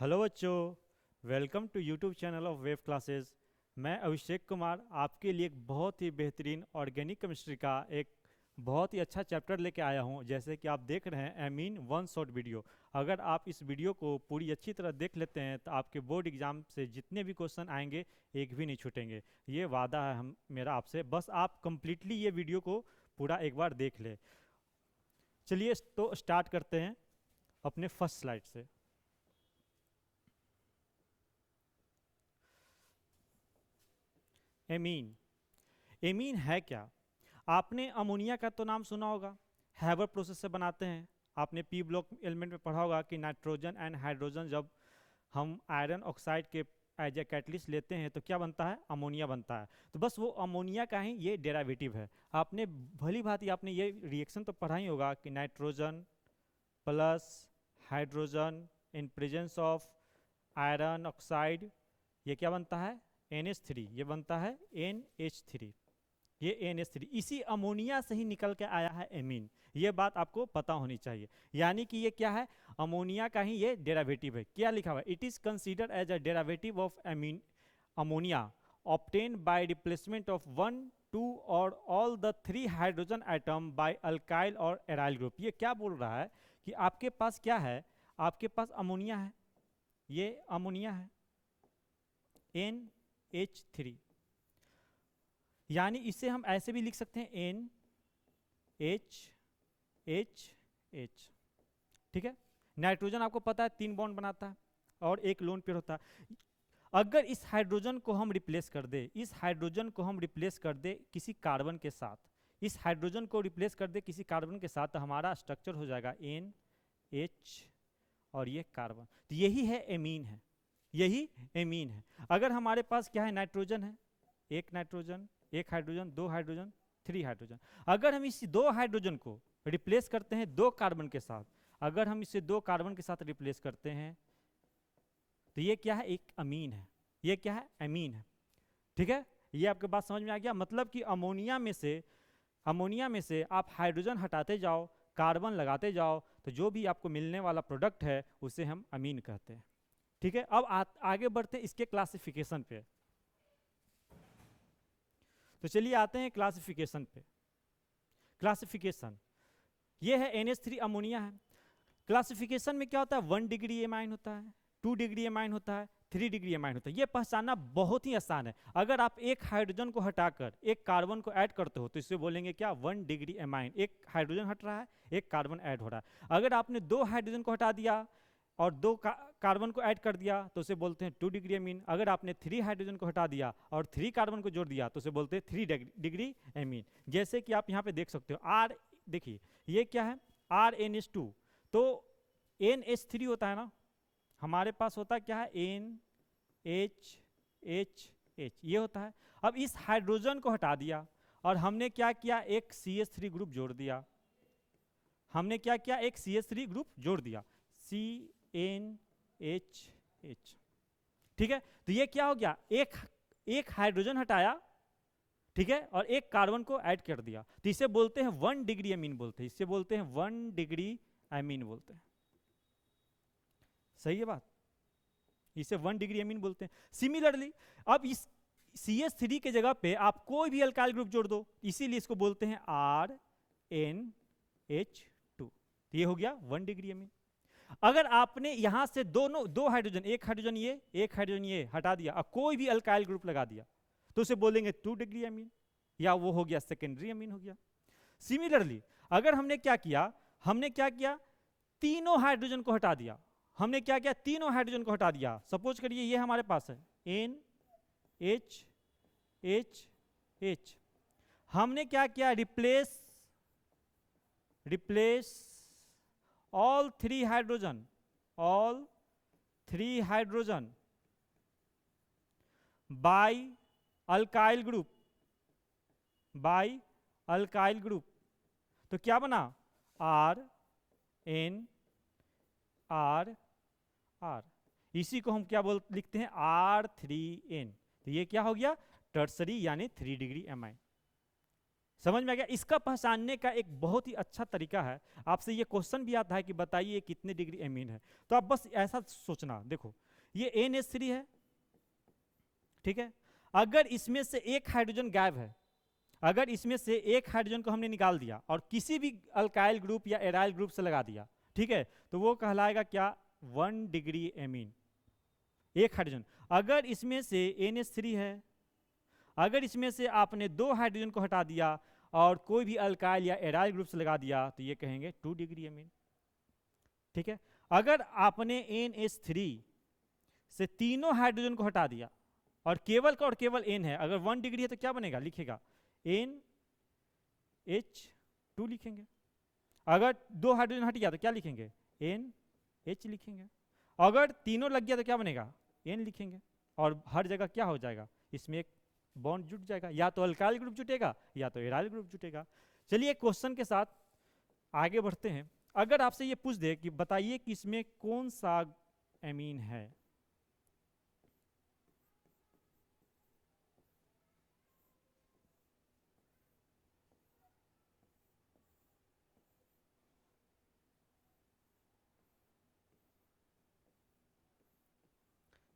Hello बच्चों, welcome to YouTube channel of Wave Classes. मैं अभिषेक कुमार आपके लिए एक बहुत ही बेहतरीन ऑर्गेनिक केमिस्ट्री का एक बहुत ही अच्छा चैप्टर लेके आया हूं। जैसे कि आप देख रहे हैं एमीन वन शॉट वीडियो। अगर आप इस वीडियो को पूरी अच्छी तरह देख लेते हैं तो आपके बोर्ड एग्जाम से जितने भी क्वेश्चन आएंगे एक भी नहीं छूटेंगे। ये वादा है हम मेरा आपसे, बस आप कंप्लीटली ये वीडियो को पूरा एक बार देख ले। चलिए तो स्टार्ट करते हैं अपने फर्स्ट स्लाइड से। एमीन एमीन है क्या? आपने अमोनिया का तो नाम सुना होगा, हैबर प्रोसेस से बनाते हैं। आपने पी ब्लॉक एलिमेंट में पढ़ा होगा कि नाइट्रोजन एंड हाइड्रोजन जब हम आयरन ऑक्साइड के एज ए कैटलिस्ट लेते हैं तो क्या बनता है? अमोनिया बनता है। तो बस वो अमोनिया का ही ये डेरिवेटिव है। आपने भली भांति आपने ये रिएक्शन तो पढ़ा ही होगा कि nitrogen plus hydrogen in presence of iron oxide ये क्या बनता है? NH3। ये बनता है NH3। ये NH3 इसी अमोनिया से ही निकल के आया है एमीन। ये बात आपको पता होनी चाहिए। यानी कि ये क्या है? अमोनिया का ही ये डेरिवेटिव है। क्या लिखा हुआ है? It is considered as a derivative of amine ammonia obtained by replacement of 1, 2 और all the 3 hydrogen atom by alkyl और एराइल ग्रुप। ये क्या बोल रहा है कि आपके पास क्या है? आपके पास अमोनिया है, ये अमोनिया है NH3। यानी इसे हम ऐसे भी लिख सकते हैं NHH। ठीक है। नाइट्रोजन आपको पता है 3 बॉन्ड बनाता है और एक लोन पेयर होता है। अगर इस हाइड्रोजन को हम रिप्लेस कर दे, इस हाइड्रोजन को हम रिप्लेस कर दे किसी कार्बन के साथ, इस हाइड्रोजन को रिप्लेस कर दे किसी कार्बन के साथ, तो हमारा स्ट्रक्चर हो जाएगा NH और ये कार्बन। तो यही है एमीन है, यही एमीन है। अगर हमारे पास क्या है? नाइट्रोजन है, एक नाइट्रोजन, एक हाइड्रोजन, 2 हाइड्रोजन, 3 हाइड्रोजन। अगर हम इस 2 हाइड्रोजन को रिप्लेस करते हैं 2 कार्बन के साथ, अगर हम इसे 2 कार्बन के साथ रिप्लेस करते हैं तो ये क्या है? एक अमीन है। ये क्या है? अमीन है। ठीक है। ये आपके बात समझ में आ गया? मतलब कि अमोनिया में से आप हाइड्रोजन हटाते जाओ, कार्बन लगाते जाओ, तो जो भी आपको मिलने वाला प्रोडक्ट है उसे हम अमीन कहते हैं। ठीक है। अब आगे बढ़ते हैं इसके क्लासिफिकेशन पे। तो चलिए आते हैं क्लासिफिकेशन पे। क्लासिफिकेशन ये है NH3 अमोनिया है। क्लासिफिकेशन में क्या होता है? 1 डिग्री एमाइन होता है, 2 डिग्री एमाइन होता है, 3 डिग्री एमाइन होता है। ये पहचानना बहुत ही आसान है। अगर आप एक हाइड्रोजन को हटाकर एक कार्बन को ऐड करते हो तो इसे बोलेंगे क्या? 1 डिग्री एमाइन। एक हाइड्रोजन हट रहा है, एक कार्बन ऐड हो रहा है। अगर आपने 2 हाइड्रोजन को हटा दिया और 2 कार्बन को ऐड कर दिया तो उसे बोलते हैं 2 डिग्री एमीन। अगर आपने 3 हाइड्रोजन को हटा दिया और 3 कार्बन को जोड़ दिया तो उसे बोलते हैं 3 डिग्री एमीन। जैसे कि आप यहाँ पे देख सकते हो R, देखिए ये क्या है? RNH2। तो NH3 होता है ना, हमारे पास होता क्या है? NHH। ये होता है। अब इस हाइड्रोजन को हटा दिया और हमने क्या किया? एक CH3 ग्रुप जोड़ दिया। हमने क्या किया? एक CH3 ग्रुप जोड़ दिया, CnHH। ठीक है। तो ये क्या हो गया? एक हाइड्रोजन हटाया, ठीक है, और एक कार्बन को ऐड कर दिया, तो इसे बोलते हैं 1 डिग्री अमीन बोलते हैं। इसे बोलते हैं 1 डिग्री अमीन बोलते हैं। सही है बात? इसे 1 डिग्री अमीन बोलते हैं। सिमिलरली अब इस CH3 के जगह पे आप कोई भी अल्काइल ग्रुप जोड़ दो, इसीलिए इसको बोलते हैं RnH2। ये हो गया 1 डिग्री अमीन। अगर आपने यहां से दो हाइड्रोजन, एक हाइड्रोजन ये, एक हाइड्रोजन ये हटा दिया और कोई भी अल्काइल ग्रुप लगा दिया तो उसे बोलेंगे 2 डिग्री अमीन, या वो हो गया सेकेंडरी अमीन हो गया। सिमिलरली अगर हमने क्या किया? तीनों हाइड्रोजन को हटा दिया। हमने क्या किया? तीनों हाइड्रोजन को हटा दिया। सपोज करिए ये हमारे पास है NHH। हमने क्या किया? Replace all 3 hydrogen by alkyl group. तो क्या बना? RnR। इसी को हम क्या लिखते हैं? R3n। तो ये क्या हो गया? टर्सरी यानी 3 डिग्री एमाइन। समझ में आ गया? इसका पहचानने का एक बहुत ही अच्छा तरीका है, आपसे ये क्वेश्चन भी आता है कि बताइए कितने डिग्री एमीन है, तो आप बस ऐसा सोचना, देखो ये NH3 है, ठीक है, अगर इसमें से एक हाइड्रोजन गायब है, अगर इसमें से एक हाइड्रोजन को हमने निकाल दिया और किसी भी अल्काइल ग्रुप या एराइल ग्रुप से लगा दिया, ठीक है, तो वो कहलाएगा क्या? 1 डिग्री एमीन, एक हाइड्रोजन। अगर इसमें से NH3 है, अगर इसमें से आपने 2 हाइड्रोजन को हटा दिया और कोई भी अल्काइल या एराइल ग्रुप से लगा दिया, तो ये कहेंगे 2 डिग्री एमीन, ठीक है। अगर आपने NH3 से तीनों हाइड्रोजन को हटा दिया और केवल N है, अगर 1 डिग्री है तो क्या बनेगा? लिखेगा NH2 लिखेंगे। अगर 2 हाइड्रोजन हट गया तो क्या लिखेंगे? NH लिखेंगे। अगर तीनों लग गया तो क्या बनेगा? N लिखेंगे। और हर जगह क्या हो जाएगा? इसमें एक बॉन्ड जुट जाएगा, या तो अल्काइल ग्रुप जुटेगा या तो एराइल ग्रुप जुटेगा। चलिए क्वेश्चन के साथ आगे बढ़ते हैं। अगर आपसे ये पूछ दे कि बताइए कि इसमें कौन सा एमीन है,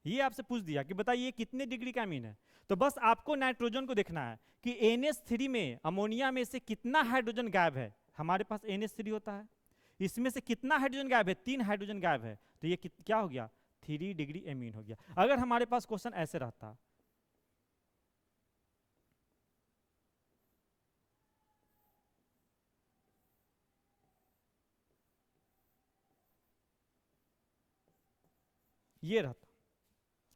ये आपसे पूछ दिया कि बताइए कितने डिग्री का एमीन है, तो बस आपको नाइट्रोजन को देखना है कि NH3 में, अमोनिया में से कितना हाइड्रोजन गायब है। हमारे पास NH3 होता है, इसमें से कितना हाइड्रोजन गायब है? 3 हाइड्रोजन गायब है, तो ये क्या हो गया? 3 डिग्री एमीन हो गया। अगर हमारे पास क्वेश्चन ऐसे रहता, ये रहता,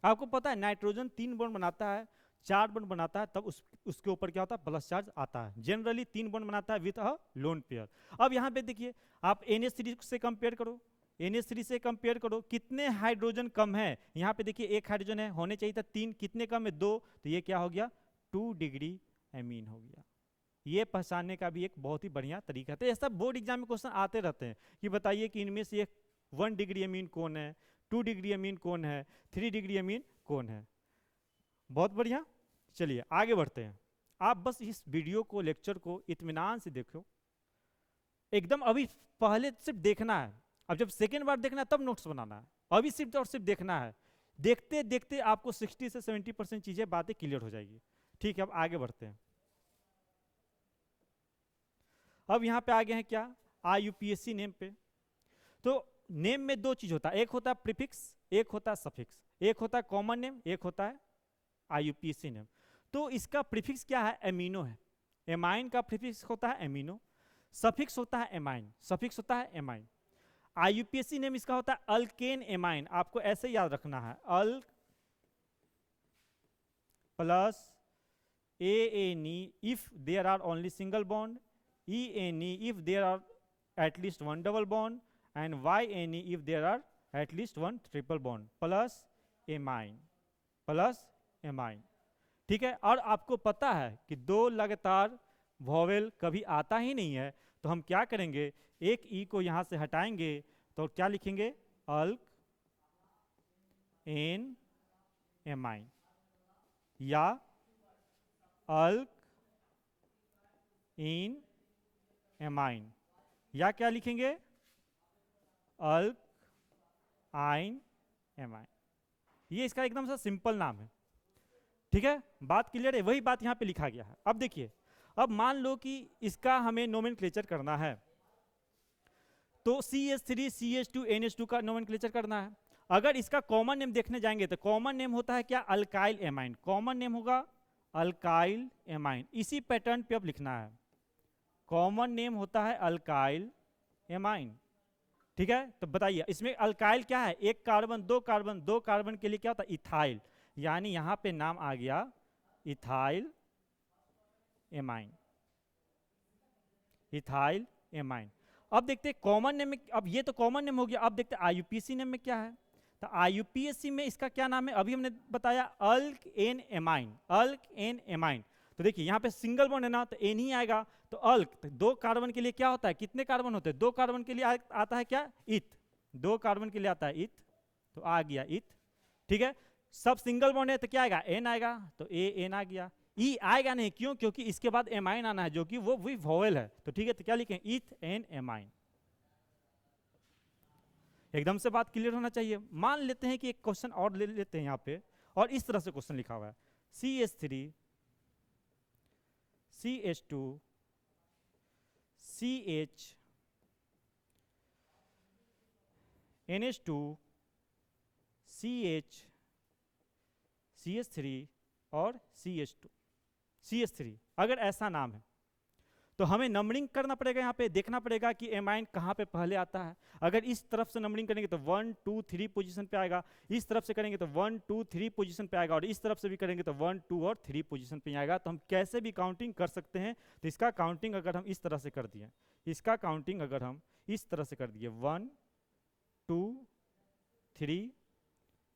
आपको पता है नाइट्रोजन 3 बॉन्ड बनाता है, 4 बॉन्ड बनाता है, तब उसके ऊपर क्या होता है? प्लस चार्ज आता है। जनरली 3 बॉन्ड बनाता है विथ अ लोन पेयर। अब यहाँ पे देखिए, आप NH3 से कंपेयर करो, NH3 से कंपेयर करो, कितने हाइड्रोजन कम है? यहाँ पे देखिए 1 हाइड्रोजन है, होने चाहिए था 3, कितने कम है? 2, तो ये क्या हो गया? 2 डिग्री एमीन हो गया। ये पहचानने का भी एक बहुत ही बढ़िया तरीका है। तो ऐसा बोर्ड एग्जाम में क्वेश्चन आते रहते हैं कि बताइए कि इनमें से 1 डिग्री एमीन कौन है, 2 डिग्री एमीन कौन है, 3 डिग्री एमीन कौन है। बहुत बढ़िया, चलिए आगे बढ़ते हैं। आप बस इस वीडियो को, लेक्चर को इत्मीनान से देखो, एकदम अभी पहले सिर्फ देखना है, अब जब सेकेंड बार देखना है तब नोट्स बनाना है, अभी सिर्फ और सिर्फ देखना है। देखते देखते आपको 60 से 70% चीजें, बातें क्लियर हो जाएगी। ठीक है, अब आगे बढ़ते हैं। अब यहाँ पे आगे हैं क्या? IUPAC नेम पे। तो नेम में 2 चीज होता है, एक होता है प्रीफिक्स, एक होता है सफिक्स। एक होता है कॉमन नेम, एक होता है IUPAC नेम। तो इसका प्रीफिक्स क्या है? एमिनो है। एमाइन का प्रीफिक्स होता है एमिनो, सफिक्स होता है एमाइन, सफिक्स होता है एमाइन। IUPAC नेम इसका होता है अल्केन एमाइन। आपको ऐसे याद रखना है, अल plus ANE if there are only single bond, ENE if there are at least 1 double bond, and YNE if there are at least 1 triple bond, plus amine, plus amine। ठीक है, और आपको पता है कि 2 लगातार वॉवेल कभी आता ही नहीं है, तो हम क्या करेंगे? एक ई को यहां से हटाएंगे तो क्या लिखेंगे? अल्क एन एमाइन, या अल्क इन एमाइन, या क्या लिखेंगे? अल्क आइन एमाइन। ये इसका एकदम सा सिंपल नाम है। ठीक है, बात क्लियर है? वही बात यहाँ पे लिखा गया है। अब देखिए, अब मान लो कि इसका हमें नोमेनक्लेचर करना है, तो CH3 CH2 NH2 का नोमेनक्लेचर करना है। अगर इसका कॉमन नेम देखने जाएंगे तो कॉमन नेम होता है क्या? Alkyl amine. कॉमन नेम होगा अल्काइल एमाइन। इसी पैटर्न पे अब लिखना है, कॉमन नेम होता है अल्काइल एमाइन। ठीक है, तो बताइए इसमें अल्काइल क्या है? 1 कार्बन, 2 कार्बन, 2 कार्बन के लिए क्या होता है? इथाइल, यानी यहां पे नाम आ गया इथाइल एमाइन, इथाइल एमाइन। अब देखते हैं कॉमन नेम में, अब ये तो कॉमन नेम हो गया, अब देखते हैं IUPAC नेम में क्या है। तो IUPAC में इसका क्या नाम है? अभी हमने बताया अल्क एन एमाइन, अल्क एन एमाइन। तो देखिए यहाँ पे सिंगल बॉन्ड है ना, तो एन ही आएगा। तो अल्क, तो 2 कार्बन के लिए क्या होता है? कितने कार्बन होते हैं? 2 कार्बन के लिए आता है क्या? इथ। 2 कार्बन के लिए आता है इथ, तो आ गया इथ। ठीक है, सब सिंगल बॉन्ड है तो क्या आएगा? एन आएगा, तो ए एन आ गया। ई आएगा नहीं, क्यों? क्योंकि इसके बाद एमाइन आना है जो कि वो भी वोवेल है। तो ठीक है, तो क्या लिखें? ईथ एन एमाइन। एकदम से बात क्लियर होना चाहिए। मान लेते हैं कि एक क्वेश्चन और ले लेते हैं यहाँ पे, और इस तरह से क्वेश्चन लिखा हुआ है CH3 CH2 CH NH2 CH CH3 और CH2 CH3। अगर ऐसा नाम है तो हमें नंबरिंग करना पड़ेगा, यहाँ पे देखना पड़ेगा कि एमाइन कहाँ पे पहले आता है। अगर इस तरफ से नंबरिंग करेंगे तो 1 2 3 पोजीशन पे आएगा, इस तरफ से करेंगे तो 1 2 3 पोजीशन पे आएगा, और इस तरफ से भी करेंगे तो 1 2 और 3 पोजीशन पे आएगा। तो हम कैसे भी काउंटिंग कर सकते हैं। तो इसका काउंटिंग अगर हम इस तरह से कर दिए, इसका काउंटिंग अगर हम इस तरह से कर दिए 1 2 3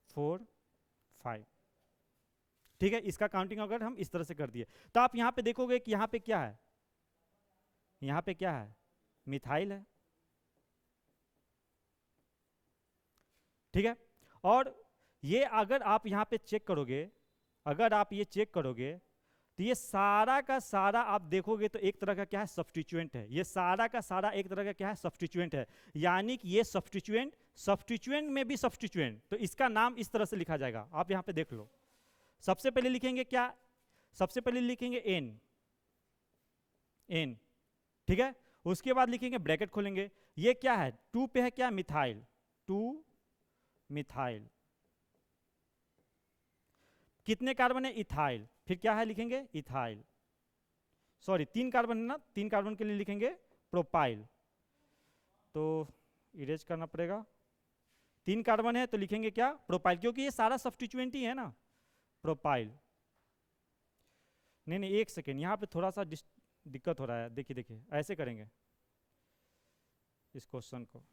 4 5, ठीक है, इसका काउंटिंग अगर हम इस तरह से कर दिए, तो आप यहाँ पे देखोगे कि यहाँ पे क्या है, यहाँ पे क्या है? मिथाइल है, ठीक है। और ये अगर आप यहाँ पे चेक करोगे, अगर आप ये चेक करोगे तो ये सारा का सारा आप देखोगे तो एक तरह का क्या है? सब्स्टिट्यूएंट है। ये सारा का सारा एक तरह का क्या है? सब्स्टिट्यूएंट है। यानी कि ये सब्स्टिट्यूएंट, सब्स्टिट्यूएंट में भी सब्स्टिट्यूएंट, तो इसका नाम इस तरह से लिखा जाएगा। आप यहाँ पे देख लो, सबसे पहले लिखेंगे क्या? सबसे पहले लिखेंगे एन, एन, ठीक है। उसके बाद लिखेंगे ब्रैकेट खोलेंगे, ये क्या है? 2 पे है क्या? Methyl, 2 methyl. कितने कार्बन है? इथाइल। फिर क्या है? लिखेंगे इथाइल। सॉरी 3 कार्बन है ना, 3 कार्बन के लिए लिखेंगे प्रोपाइल। तो इरेज करना पड़ेगा, 3 कार्बन है तो लिखेंगे क्या? प्रोपाइल, क्योंकि ये सारा सब्स्टिट्यूएंट ही है ना, प्रोपाइल। नहीं नहीं, एक सेकेंड, यहाँ पे थोड़ा सा दिक्कत हो रहा है। देखिए देखिए, ऐसे करेंगे, इस क्वेश्चन को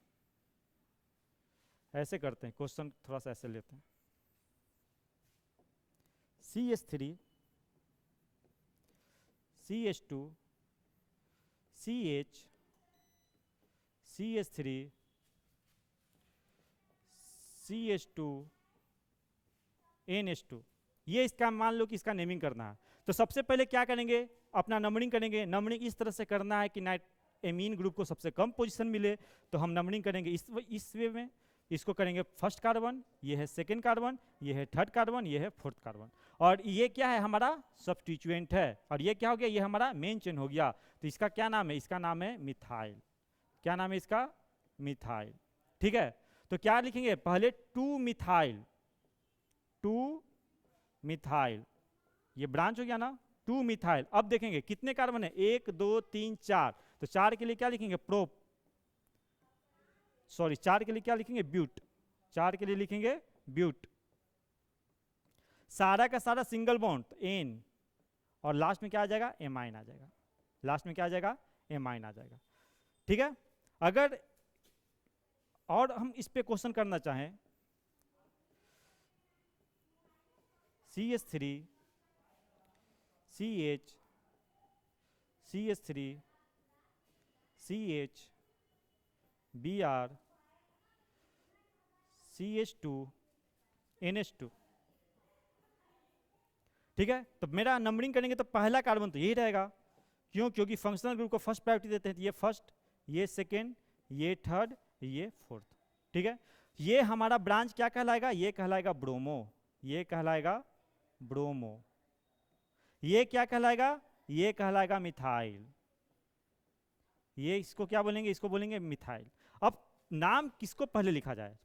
ऐसे करते हैं, क्वेश्चन थोड़ा सा ऐसे लेते हैं। CH3 CH2 CH CH3 CH2 NH2, ये इसका मान लो कि इसका नेमिंग करना है। तो सबसे पहले क्या करेंगे? अपना नंबरिंग करेंगे। नंबरिंग इस तरह से करना है कि नाइट एमीन ग्रुप को सबसे कम पोजीशन मिले, तो हम नंबरिंग करेंगे इस वे में। इसको करेंगे फर्स्ट कार्बन, ये है सेकेंड कार्बन, ये है थर्ड कार्बन, ये है फोर्थ कार्बन, और ये क्या है? हमारा सब्स्टिट्यूएंट है। और ये क्या हो गया? ये हमारा मेन चेन हो गया। तो इसका क्या नाम है? इसका नाम है मिथाइल। क्या नाम है इसका? मिथाइल, ठीक है। तो क्या लिखेंगे? पहले 2 मिथाइल, 2 मिथाइल, ये ब्रांच हो गया ना, 2 मिथाइल। अब देखेंगे कितने कार्बन है? 1 2 3 4, तो 4 के लिए क्या लिखेंगे? प्रोप, सॉरी 4 के लिए क्या लिखेंगे? ब्यूट, 4 के लिए लिखेंगे ब्यूट। सारा का सारा सिंगल बॉन्ड, तो एन, और लास्ट में क्या आ जाएगा? एमाइन आ जाएगा। लास्ट में क्या आ जाएगा? एमाइन आ जाएगा, ठीक है। अगर और हम इस पे क्वेश्चन करना चाहें, CH3 CH CH3 CH Br CH2 NH2, ठीक है। तो मेरा नंबरिंग करेंगे तो पहला कार्बन तो यही रहेगा, क्यों? क्योंकि फंक्शनल ग्रुप को फर्स्ट प्रायोरिटी देते हैं। तो ये फर्स्ट, ये सेकेंड, ये थर्ड, ये फोर्थ, ठीक है। ये हमारा ब्रांच क्या कहलाएगा? ये कहलाएगा ब्रोमो, ये कहलाएगा ब्रोमो। ये क्या कहलाएगा? ये कहलाएगा मिथाइल। ये इसको क्या बोलेंगे? इसको बोलेंगे मिथाइल। अब नाम किसको पहले लिखा जाए?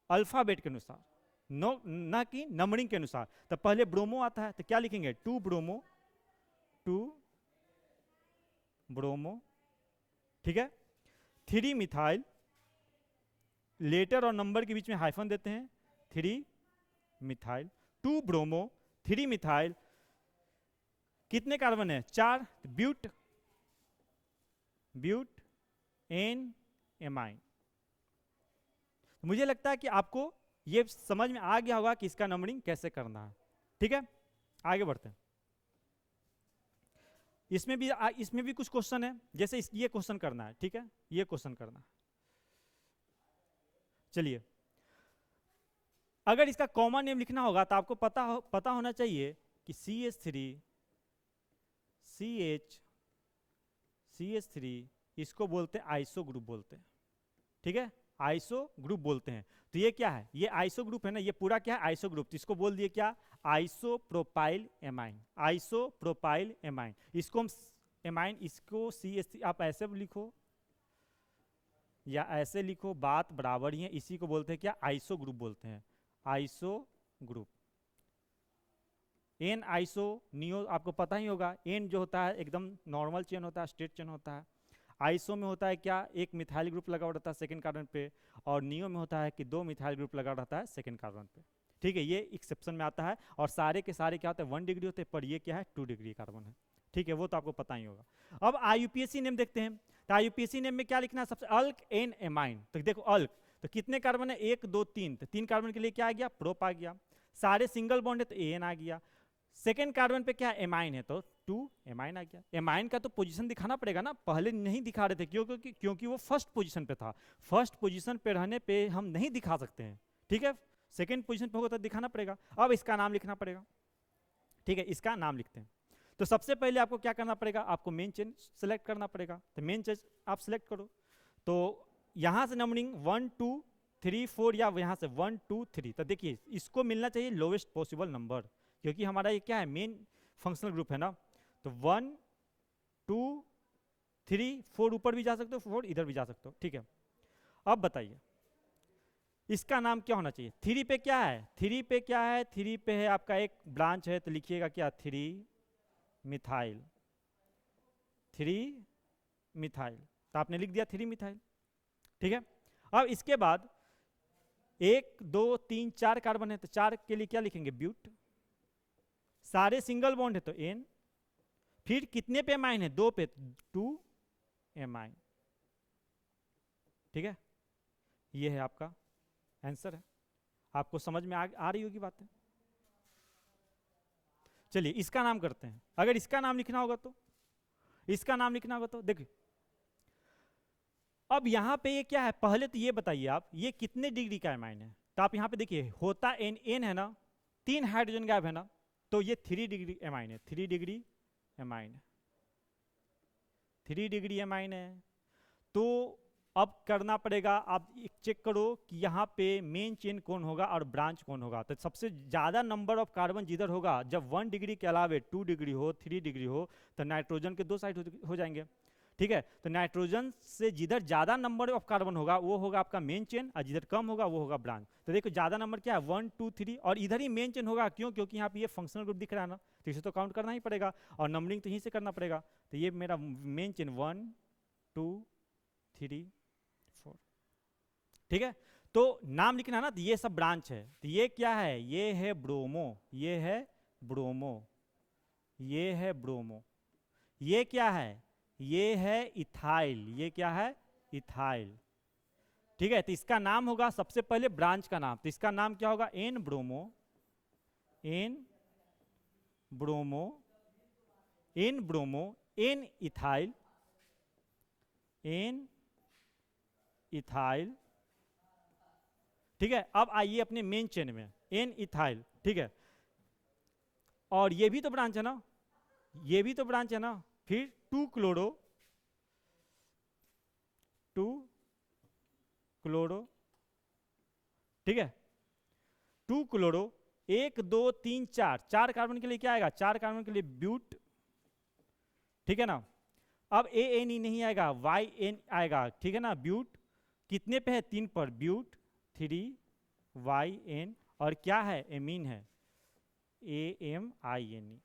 अल्फाबेट के अनुसार, ना कि नंबरिंग के अनुसार। तो पहले ब्रोमो आता है, तो क्या लिखेंगे? 2 ब्रोमो, 2 ब्रोमो, ठीक है। 3 मिथाइल, लेटर और नंबर के बीच में हाइफन देते हैं, 3 मिथाइल, 2 ब्रोमो, 3 मिथाइल। कितने कार्बन है? 4, ब्यूट, ब्यूट एन एमाइन। मुझे लगता है कि आपको ये समझ में आ गया होगा कि इसका नंबरिंग कैसे करना है, ठीक है। आगे बढ़ते हैं। इसमें भी कुछ क्वेश्चन है, जैसे ये क्वेश्चन करना है, ठीक है, ये क्वेश्चन करना है। चलिए, अगर इसका कॉमन नेम लिखना होगा तो आपको पता होना चाहिए कि CH3 CH3 इसको बोलते हैं आइसो ग्रुप बोलते हैं, ठीक है, आइसो ग्रुप बोलते हैं। तो ये क्या है, ये आइसो ग्रुप है ना, ये पूरा क्या है आइसो ग्रुप, तो इसको बोल दिए क्या, आइसोप्रोपाइल एमाइन, आइसोप्रोपाइल एमाइन। इसको हम एमाइन, इसको CH3 आप ऐसे लिखो या ऐसे लिखो, बात बराबर ही है, इसी को बोलते हैं क्या, आइसो ग्रुप बोलते हैं, iso group. N iso neo आपको पता ही होगा, एन जो होता है एकदम नॉर्मल चेन होता है, स्ट्रेट चेन होता है। आइसो में होता है क्या, एक मिथाइल ग्रुप लगा हुआ रहता है सेकंड कार्बन पे, और नियो में होता है कि 2 मिथाइल ग्रुप लगा रहता है सेकंड कार्बन पे, ठीक है, ये एक्सेप्शन में आता है। और सारे के सारे क्या होते हैं 1 डिग्री होते हैं, पर ये क्या है 2 डिग्री कार्बन है, ठीक है, वो तो आपको पता ही होगा। अब IUPAC नेम देखते हैं, तो IUPAC नेम में क्या लिखना है, सबसे अल्क एन एमाइन। तो देखो अल्क तो कितने कार्बन है, 1 2 3, तो 3 कार्बन के लिए क्या आ गया, प्रोप आ गया। सारे सिंगल बॉन्ड है तो AN आ गया। सेकेंड कार्बन पे क्या एमाइन है तो 2 एमाइन आ गया। एमाइन का तो पोजीशन दिखाना पड़ेगा ना, पहले नहीं दिखा रहे थे क्योंकि वो फर्स्ट पोजीशन पे था, फर्स्ट पोजीशन पे रहने पे हम नहीं दिखा सकते हैं, ठीक है, सेकेंड पोजीशन पे होगा तो दिखाना पड़ेगा। अब इसका नाम लिखना पड़ेगा, ठीक है, इसका नाम लिखते हैं। तो सबसे पहले आपको क्या करना पड़ेगा, आपको मेन चेन सेलेक्ट करना पड़ेगा, तो मेन चेन आप सेलेक्ट करो। तो यहाँ से नंबरिंग 1 2 3 4 या यहाँ से 1 2 3, तो देखिए इसको मिलना चाहिए लोवेस्ट पॉसिबल नंबर, क्योंकि हमारा ये क्या है मेन फंक्शनल ग्रुप है ना। तो 1 2 3 4 ऊपर भी जा सकते हो, 4 इधर भी जा सकते हो, ठीक है। अब बताइए इसका नाम क्या होना चाहिए, 3 पे क्या है, 3 पे क्या है, 3 पे है आपका एक ब्रांच है, तो लिखिएगा क्या 3 मिथाइल, 3 मिथाइल, तो आपने लिख दिया 3 मिथाइल, ठीक है। अब इसके बाद 1 2 3 4 कार्बन है, तो 4 के लिए क्या लिखेंगे ब्यूट, सारे सिंगल बॉन्ड है तो N, फिर कितने पे एमाइन है 2 पे 2 एमाइन, ठीक है, ये है आपका आंसर है। आपको समझ में आ रही होगी बातें। चलिए इसका नाम करते हैं, अगर इसका नाम लिखना होगा तो, इसका नाम लिखना होगा तो देखिए अब यहाँ पे ये क्या है, पहले तो ये बताइए आप ये कितने डिग्री का एमाइन है, तो आप यहाँ पे देखिए होता N है ना, 3 हाइड्रोजन गैप है ना, तो ये 3 डिग्री एमाइन है, 3 डिग्री एमाइन है, 3 डिग्री एमाइन है। तो अब करना पड़ेगा, आप चेक करो कि यहाँ पे मेन चेन कौन होगा और ब्रांच कौन होगा। तो सबसे ज़्यादा नंबर ऑफ कार्बन जिधर होगा, जब 1 डिग्री के अलावे 2 डिग्री हो 3 डिग्री हो, तो नाइट्रोजन के 2 साइड हो जाएंगे, ठीक है। तो नाइट्रोजन से जिधर ज़्यादा नंबर ऑफ कार्बन होगा वो होगा आपका मेन चेन, और जिधर कम होगा वो होगा ब्रांच। तो देखो ज़्यादा नंबर क्या है 1 2 3, और इधर ही मेन चेन होगा, क्यों, क्योंकि यहाँ पे ये फंक्शनल ग्रुप दिख रहा है ना, तो इसे तो काउंट करना ही पड़ेगा, और नंबरिंग तो यहीं से करना पड़ेगा। तो ये मेरा मेन चेन 1 2 3 4, ठीक है। तो नाम लिखना है ना, तो ये सब ब्रांच है, तो ये क्या है, ये है ब्रोमो, ये है ब्रोमो, ये है ब्रोमो, ये क्या है, ये है इथाइल, ये क्या है इथाइल, ठीक है। तो इसका नाम होगा सबसे पहले ब्रांच का नाम, तो इसका नाम क्या होगा N bromo, N bromo, N bromo, N ethyl, N ethyl, ठीक है। अब आइए अपने मेन चेन में एन इथाइल, ठीक है, और ये भी तो ब्रांच है ना, ये भी तो ब्रांच है ना, फिर 2 क्लोरो, 2 क्लोरो, ठीक है, 2 क्लोरो, 1 2 3 4, 4 कार्बन के लिए क्या आएगा, 4 कार्बन के लिए ब्यूट, ठीक है ना। अब ANE नहीं आएगा, YN आएगा, ठीक है ना, ब्यूट कितने पे है 3 पर, ब्यूट 3 YN, और क्या है एमीन है AMINE।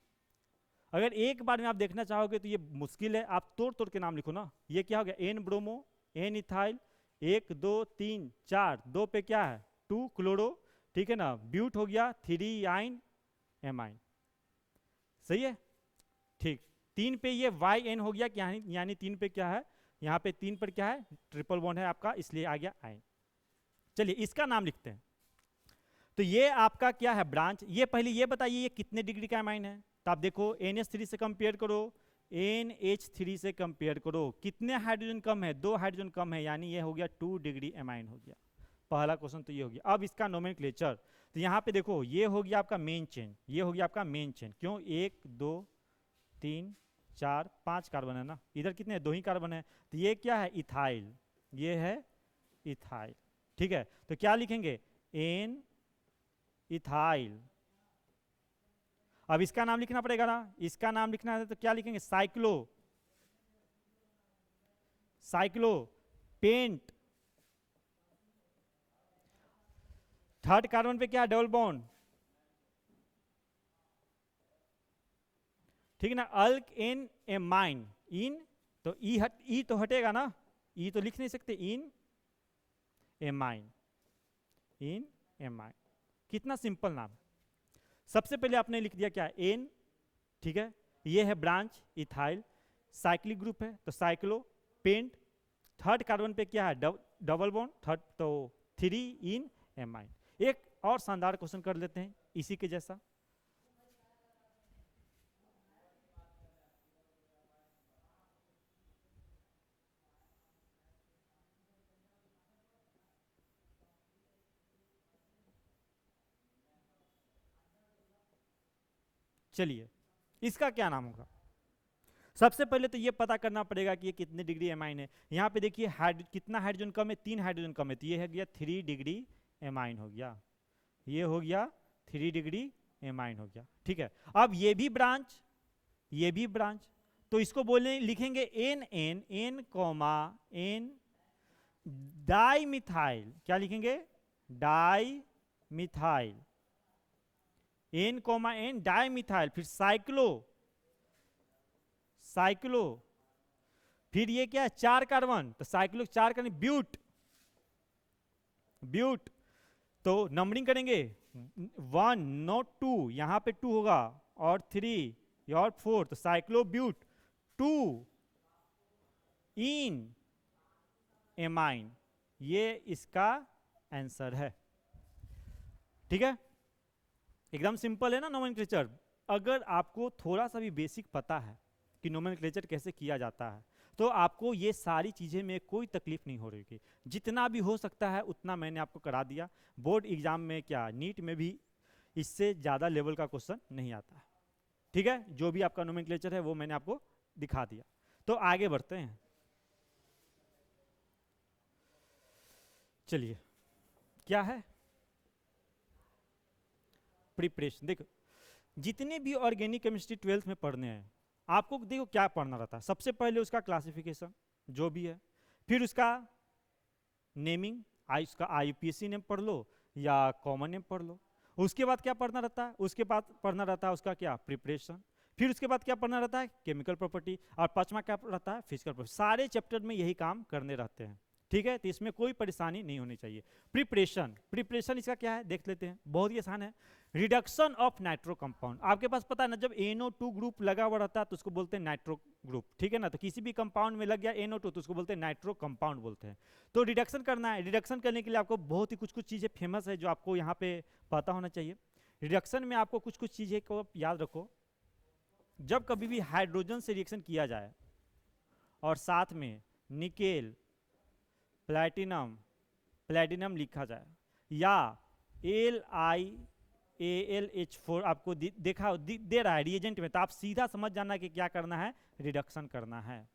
अगर एक बार में आप देखना चाहोगे तो ये मुश्किल है, आप तोड़ तोड़ के नाम लिखो ना। ये क्या हो गया एन ब्रोमो, एन इथाइल, 1 2 3 4, 2 पे क्या है 2 क्लोरो, ठीक है ना, ब्यूट हो गया 3 आइन एमाइन, सही है, ठीक। 3 पे ये YN हो गया, यानी 3 पे क्या है, यहाँ पे 3 पर क्या है ट्रिपल बॉन्ड है आपका, इसलिए आ गया आइन। चलिए इसका नाम लिखते हैं। तो ये आपका क्या है ब्रांच। ये पहले ये बताइए ये कितने डिग्री का एमाइन है, तो आप देखो NH3 से कंपेयर करो, NH3 से कंपेयर करो, कितने हाइड्रोजन कम है, 2 हाइड्रोजन कम है, यानी ये हो गया 2 डिग्री एमाइन हो गया। पहला क्वेश्चन तो ये हो गया। अब इसका नोमेनक्लेचर, तो यहाँ पे देखो ये हो गया आपका मेन चेन, ये हो गया आपका मेन चेन, क्यों 1 2 3 4 5 कार्बन है ना, इधर कितने 2 ही कार्बन है, तो ये क्या है इथाइल, ये है इथाइल। ठीक है, तो क्या लिखेंगे एन इथाइल। अब इसका नाम लिखना पड़ेगा ना, इसका नाम लिखना है तो क्या लिखेंगे cyclo, cyclo pent. Third carbon पे क्या है डबल बॉन्ड, ठीक है ना, अल्क एन एमाइन इन, तो ई तो हटेगा ना, ई तो लिख नहीं सकते, इन एमाइन, इन एमाइन। कितना सिंपल नाम। सबसे पहले आपने लिख दिया क्या एन, ठीक है, ये है ब्रांच इथाइल, साइक्लिक ग्रुप है तो साइक्लो पेंट। थर्ड कार्बन पे क्या है डबल बॉन्ड, थर्ड तो 3 इन एमाइन। एक और शानदार क्वेश्चन कर लेते हैं इसी के जैसा। चलिए इसका क्या नाम होगा। सबसे पहले तो ये पता करना पड़ेगा कि ये कितने डिग्री एमाइन है। यहाँ पे देखिए कितना हाइड्रोजन कम है, 3 हाइड्रोजन कम है, तो ये है गया 3 डिग्री एमाइन हो गया, ये हो गया 3 डिग्री एमाइन हो गया। ठीक है, अब ये भी ब्रांच, ये भी ब्रांच, तो इसको बोले लिखेंगे N N N comma N dimethyl, क्या लिखेंगे dimethyl, N comma N dimethyl, फिर साइक्लो, साइक्लो, फिर ये क्या है 4 कार्बन, तो साइक्लो 4 कार्बन ब्यूट, ब्यूट, तो नंबरिंग करेंगे 1 नॉट 2, यहां पे 2 होगा, और 3 और 4, तो साइक्लो ब्यूट 2 इन एमाइन, ये इसका आंसर है। ठीक है, एकदम सिंपल है ना नोमेनक्लेचर। अगर आपको थोड़ा सा भी बेसिक पता है कि नोमेनक्लेचर कैसे किया जाता है, तो आपको ये सारी चीज़ें में कोई तकलीफ नहीं हो रही है। जितना भी हो सकता है उतना मैंने आपको करा दिया। बोर्ड एग्जाम में क्या नीट में भी इससे ज़्यादा लेवल का क्वेश्चन नहीं आता है। ठीक है, जो भी आपका नोमेनक्लेचर है वो मैंने आपको दिखा दिया। तो आगे बढ़ते हैं, चलिए क्या है प्रिपरेशन। देखो जितने भी ऑर्गेनिक केमिस्ट्री 12th में पढ़ने हैं, आपको देखो क्या पढ़ना रहता है। सबसे पहले उसका क्लासिफिकेशन जो भी है, फिर उसका नेमिंग, उसका आईयूपीएसी नेम पढ़ लो या कॉमन नेम पढ़ लो। उसके बाद क्या पढ़ना रहता है, उसके बाद पढ़ना रहता है उसका क्या प्रिपरेशन, फिर उसके बाद क्या पढ़ना रहता है केमिकल प्रॉपर्टी, और पांचवा क्या रहता है फिजिकल प्रॉपर्टी। सारे चैप्टर में यही काम करने रहते हैं। ठीक है, तो इसमें कोई परेशानी नहीं होनी चाहिए। प्रिपरेशन, प्रिपरेशन इसका क्या है देख लेते हैं, बहुत ही आसान है। रिडक्शन ऑफ नाइट्रो कंपाउंड, आपके पास पता है ना, जब NO2 ग्रुप लगा हुआ रहता है तो उसको बोलते हैं नाइट्रो ग्रुप। ठीक है ना, तो किसी भी कंपाउंड में लग गया NO2 तो उसको बोलते हैं नाइट्रो कंपाउंड बोलते हैं। तो रिडक्शन करना है, रिडक्शन करने के लिए आपको बहुत ही कुछ कुछ चीज़ें फेमस है जो आपको यहाँ पे पता होना चाहिए। रिडक्शन में आपको कुछ कुछ चीज़ें को याद रखो। जब कभी भी हाइड्रोजन से रिएक्शन किया जाए और साथ में निकेल प्लैटिनम, प्लैटिनम लिखा जाए, या LiAlH4 आपको देखा दे रहा है रिएजेंट में, तो आप सीधा समझ जाना कि क्या करना है रिडक्शन करना है,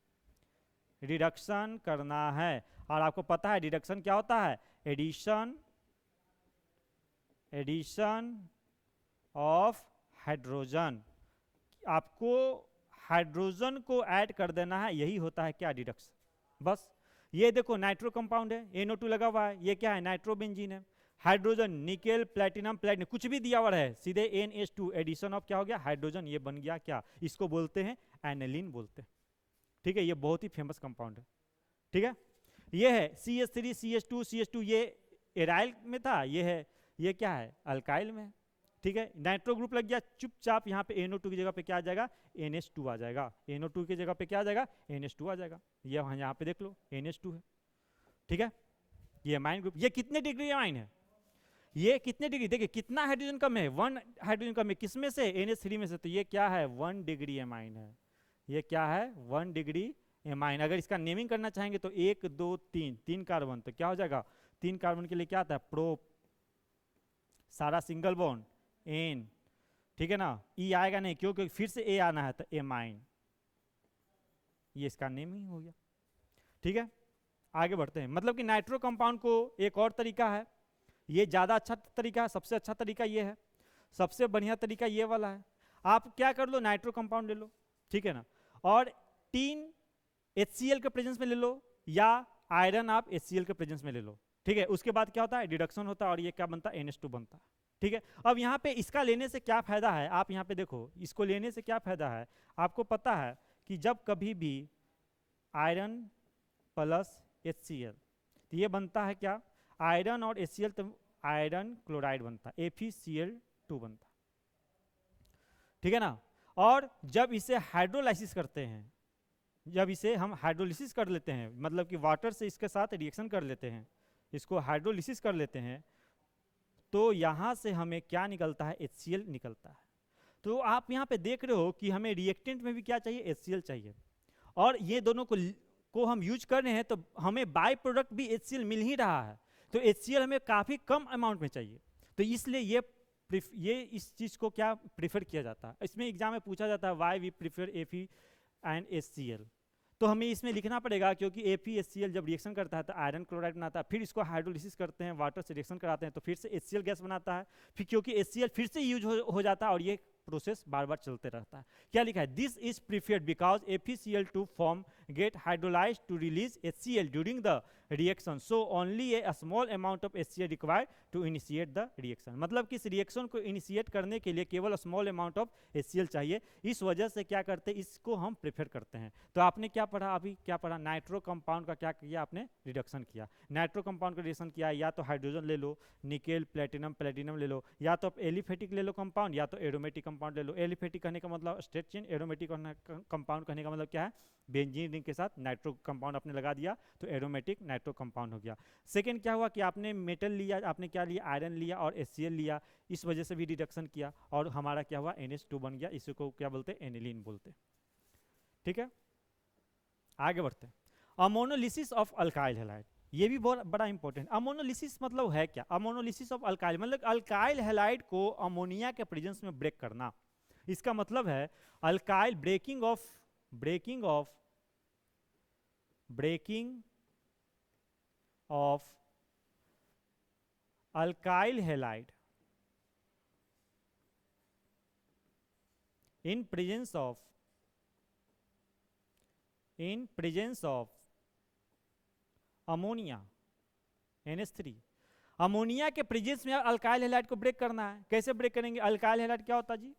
रिडक्शन करना है। और आपको पता है रिडक्शन क्या होता है, एडिशन, एडिशन ऑफ हाइड्रोजन, आपको हाइड्रोजन को ऐड कर देना है, यही होता है क्या रिडक्शन। बस ये देखो नाइट्रो कंपाउंड है, NO2 लगा हुआ है, ये क्या है नाइट्रोबेंजीन है। हाइड्रोजन निकेल प्लैटिनम प्लैटिनम कुछ भी दिया हुआ है, सीधे NH2 एडिशन ऑफ क्या हो गया हाइड्रोजन, ये बन गया क्या, इसको बोलते हैं एनिलीन बोलते हैं। ठीक है, ये बहुत ही फेमस कंपाउंड है। ठीक है, ये है CH3 CH2 CH2, ये एराइल में था, ये है ये क्या है अल्काइल में। ठीक है, नाइट्रो ग्रुप लग गया, चुपचाप यहाँ पे NO2 की जगह पे क्या आ जाएगा NH2 आ जाएगा, NO2 की जगह पे क्या आ जाएगा NH2 आ जाएगा। ये यहाँ पे देख लो NH2 है। ठीक है, ये अमाइन ग्रुप, ये कितने डिग्री अमाइन है, ये कितने डिग्री, देखिए कितना हाइड्रोजन कम है, 1 हाइड्रोजन कम है, किसमें से NH3 में से, तो ये क्या है 1 डिग्री अमाइन है, ये क्या है 1 डिग्री एमाइन। अगर इसका नेमिंग करना चाहेंगे तो 1 2 3 3 कार्बन, तो क्या हो जाएगा 3 कार्बन के लिए क्या आता है प्रोप, सारा सिंगल बॉन्ड एन। ठीक है ना, ई आएगा नहीं, क्योंकि फिर से ए आना है, तो एमाइन, ये इसका नेम ही हो गया। ठीक है, आगे बढ़ते हैं। मतलब कि नाइट्रो कंपाउंड को एक और तरीका है, ये ज़्यादा अच्छा तरीका है, सबसे अच्छा तरीका ये है, सबसे बढ़िया तरीका ये वाला है। आप क्या कर लो, नाइट्रो कंपाउंड ले लो, ठीक है ना, और टीन HCl के प्रेजेंस में ले लो, या आयरन आप HCl के प्रेजेंस में ले लो, ठीक है। उसके बाद क्या होता है, डिडक्शन होता है और ये क्या बनता है, NH2 बनता है, ठीक है। अब यहाँ पे इसका लेने से क्या फायदा है, आप यहाँ पे देखो, इसको लेने से क्या फायदा है, आपको पता है कि जब कभी भी आयरन प्लस HCl, तो ये बनता है क्या, आयरन और HCl, तो आयरन क्लोराइड बनता है, FeCl2 बनता है, ठीक है ना। और जब इसे हाइड्रोलाइसिस करते हैं, जब इसे हम हाइड्रोलिसिस कर लेते हैं, मतलब कि वाटर से इसके साथ रिएक्शन कर लेते हैं, इसको हाइड्रोलिसिस कर लेते हैं, तो यहाँ से हमें क्या निकलता है, HCl निकलता है। तो आप यहाँ पे देख रहे हो कि हमें रिएक्टेंट में भी क्या चाहिए, HCl चाहिए, और ये दोनों को हम यूज कर रहे हैं, तो हमें बाय प्रोडक्ट भी HCl मिल ही रहा है, तो HCl हमें काफ़ी कम अमाउंट में चाहिए, तो इसलिए ये इस चीज़ को क्या प्रीफर किया जाता है। इसमें एग्जाम में पूछा जाता है why we prefer Fe and HCl, तो हमें इसमें लिखना पड़ेगा, क्योंकि FeHCl जब रिएक्शन करता है तो आयरन क्लोराइड बनाता है, फिर इसको हाइड्रोलिसिस करते हैं, वाटर से रिएक्शन कराते हैं, तो फिर से HCl गैस बनाता है, फिर क्योंकि HCl फिर से यूज हो जाता है, और ये प्रोसेस बार बार चलते रहता है। क्या लिखा है, this is preferred because FeCl2 form get hydrolysed to release HCl during the reaction, so only a small amount of HCl required to initiate the reaction. मतलब कि इस रिएक्शन को इनिशिएट करने के लिए केवल स्मॉल अमाउंट ऑफ HCl चाहिए, इस वजह से क्या करते हैं, इसको हम प्रेफर करते हैं। तो आपने क्या पढ़ा, अभी क्या पढ़ा, नाइट्रो कंपाउंड का क्या किया आपने, रिडक्शन किया। नाइट्रो कंपाउंड का रिडक्शन किया, या तो हाइड्रोजन ले लो, निकेल प्लेटिनम प्लेटिनम ले लो, या तो आप एलिफेटिक ले लो कंपाउंड, या तो एरोमेटिक कंपाउंड ले लो। एलिफेटिक कहने का मतलब स्टेट चेन, एरोमेटिक कंपाउंड कहने का मतलब क्या है, बेंजीन रिंग के साथ नाइट्रो कंपाउंड आपने लगा दिया, तो एरोमेटिक नाइट्रो कंपाउंड हो गया। सेकेंड क्या हुआ कि आपने मेटल लिया, आपने क्या लिया, आयरन लिया और HCl लिया, इस वजह से भी रिडक्शन किया, और हमारा क्या हुआ, NH2 बन गया, इसी को क्या बोलते हैं, एनिलीन बोलते हैं, ठीक है। आगे बढ़ते हैं, अमोनोलिसिस ऑफ अल्काइल हैलाइड, ये भी बहुत बड़ा इंपॉर्टेंट। अमोनोलिसिस मतलब है क्या, अमोनोलिसिस ऑफ अल्काइल मतलब अल्काइल हैलाइड को अमोनिया के प्रेजेंस में ब्रेक करना। इसका मतलब है alkyl breaking of alkyl halide in presence of ammonia NH3। Ammonia के प्रेजेंस में अल्काइल हैलाइड को ब्रेक करना है। कैसे ब्रेक करेंगे, अल्काइल हैलाइड क्या होता है जी,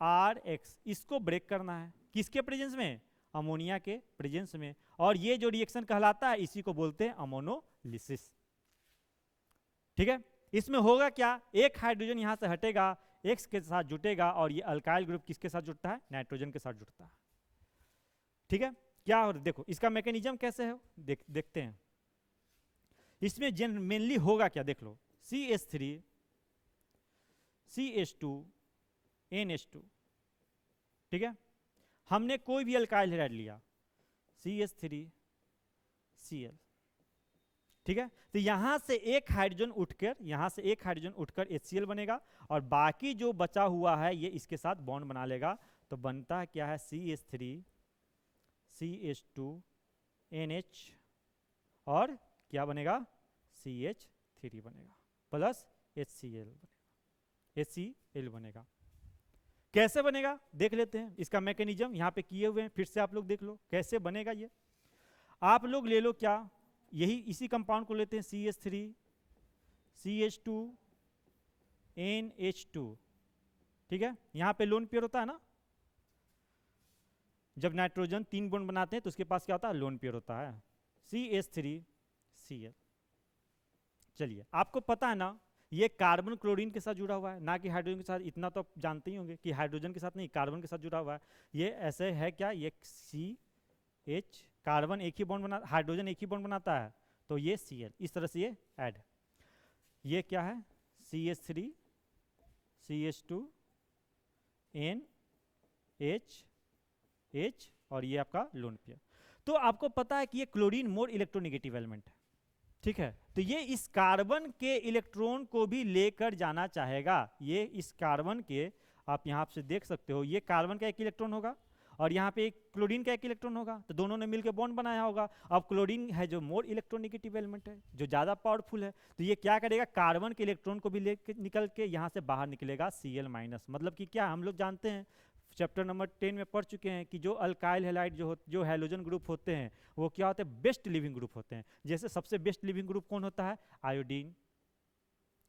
RH, इसको ब्रेक करना है, किसके प्रेजेंस में, अमोनिया के प्रेजेंस में, और ये जो रिएक्शन कहलाता है इसी को बोलते हैं अमोनोलिसिस, ठीक है। इसमें होगा क्या, एक हाइड्रोजन यहां से हटेगा, X के साथ जुटेगा, और ये अल्काइल ग्रुप किसके साथ जुटता है, नाइट्रोजन के साथ जुटता है, ठीक है। क्या हो, देखो इसका मैकेनिज्म कैसे है, देखते हैं। इसमें मेनली होगा क्या, देख लो, CH3 CH2 NH2, ठीक है। हमने कोई भी अल्काइल हैलाइड लिया, CH3 Cl, ठीक है, तो यहां से एक हाइड्रोजन उठकर HCl बनेगा, और बाकी जो बचा हुआ है ये इसके साथ बॉन्ड बना लेगा, तो बनता है क्या है, CH3 CH2 NH, और क्या बनेगा, CH3 बनेगा प्लस HCl बनेगा। कैसे बनेगा देख लेते हैं, इसका मैकेनिज्म यहाँ पे किए हुए हैं, फिर से आप लोग देख लो कैसे बनेगा। ये आप लोग ले लो क्या, यही इसी कंपाउंड को लेते हैं, CH3 CH2 NH2, ठीक है। यहाँ पे लोन पेयर होता है ना, जब नाइट्रोजन 3 बॉन्ड बनाते हैं तो उसके पास क्या होता है, लोन पेयर होता है, CH3 Cl। चलिए आपको पता है ना, ये कार्बन क्लोरीन के साथ जुड़ा हुआ है, ना कि हाइड्रोजन के साथ, इतना तो आप जानते ही होंगे कि हाइड्रोजन के साथ नहीं, कार्बन के साथ जुड़ा हुआ है। ये ऐसे है क्या, ये CH, कार्बन एक ही बॉन्ड बना, हाइड्रोजन एक ही बॉन्ड बनाता है, तो ये Cl, इस तरह से ये ऐड, ये क्या है, CH3 CH2 NH, और ये आपका लोन पेयर। तो आपको पता है कि ये क्लोरीन मोर इलेक्ट्रोनेगेटिव एलिमेंट है, ठीक है। तो ये इस कार्बन के इलेक्ट्रॉन को भी लेकर जाना चाहेगा, ये इस कार्बन के, आप यहाँ से देख सकते हो, ये कार्बन का एक इलेक्ट्रॉन होगा, और यहाँ पे क्लोरीन का एक इलेक्ट्रॉन होगा, तो दोनों ने मिलकर बॉन्ड बनाया होगा। अब क्लोरीन है जो मोर इलेक्ट्रोनेगेटिव एलिमेंट है, जो ज़्यादा पावरफुल है, तो ये क्या करेगा, कार्बन के इलेक्ट्रॉन को भी लेके निकल के यहाँ से बाहर निकलेगा Cl-। मतलब कि क्या हम लोग जानते हैं, चैप्टर नंबर 10 में पढ़ चुके हैं कि जो अल्काइल हैलाइड जो हैलोजन ग्रुप होते हैं वो क्या होते हैं, बेस्ट लिविंग ग्रुप होते हैं। जैसे सबसे बेस्ट लिविंग ग्रुप कौन होता है, आयोडीन।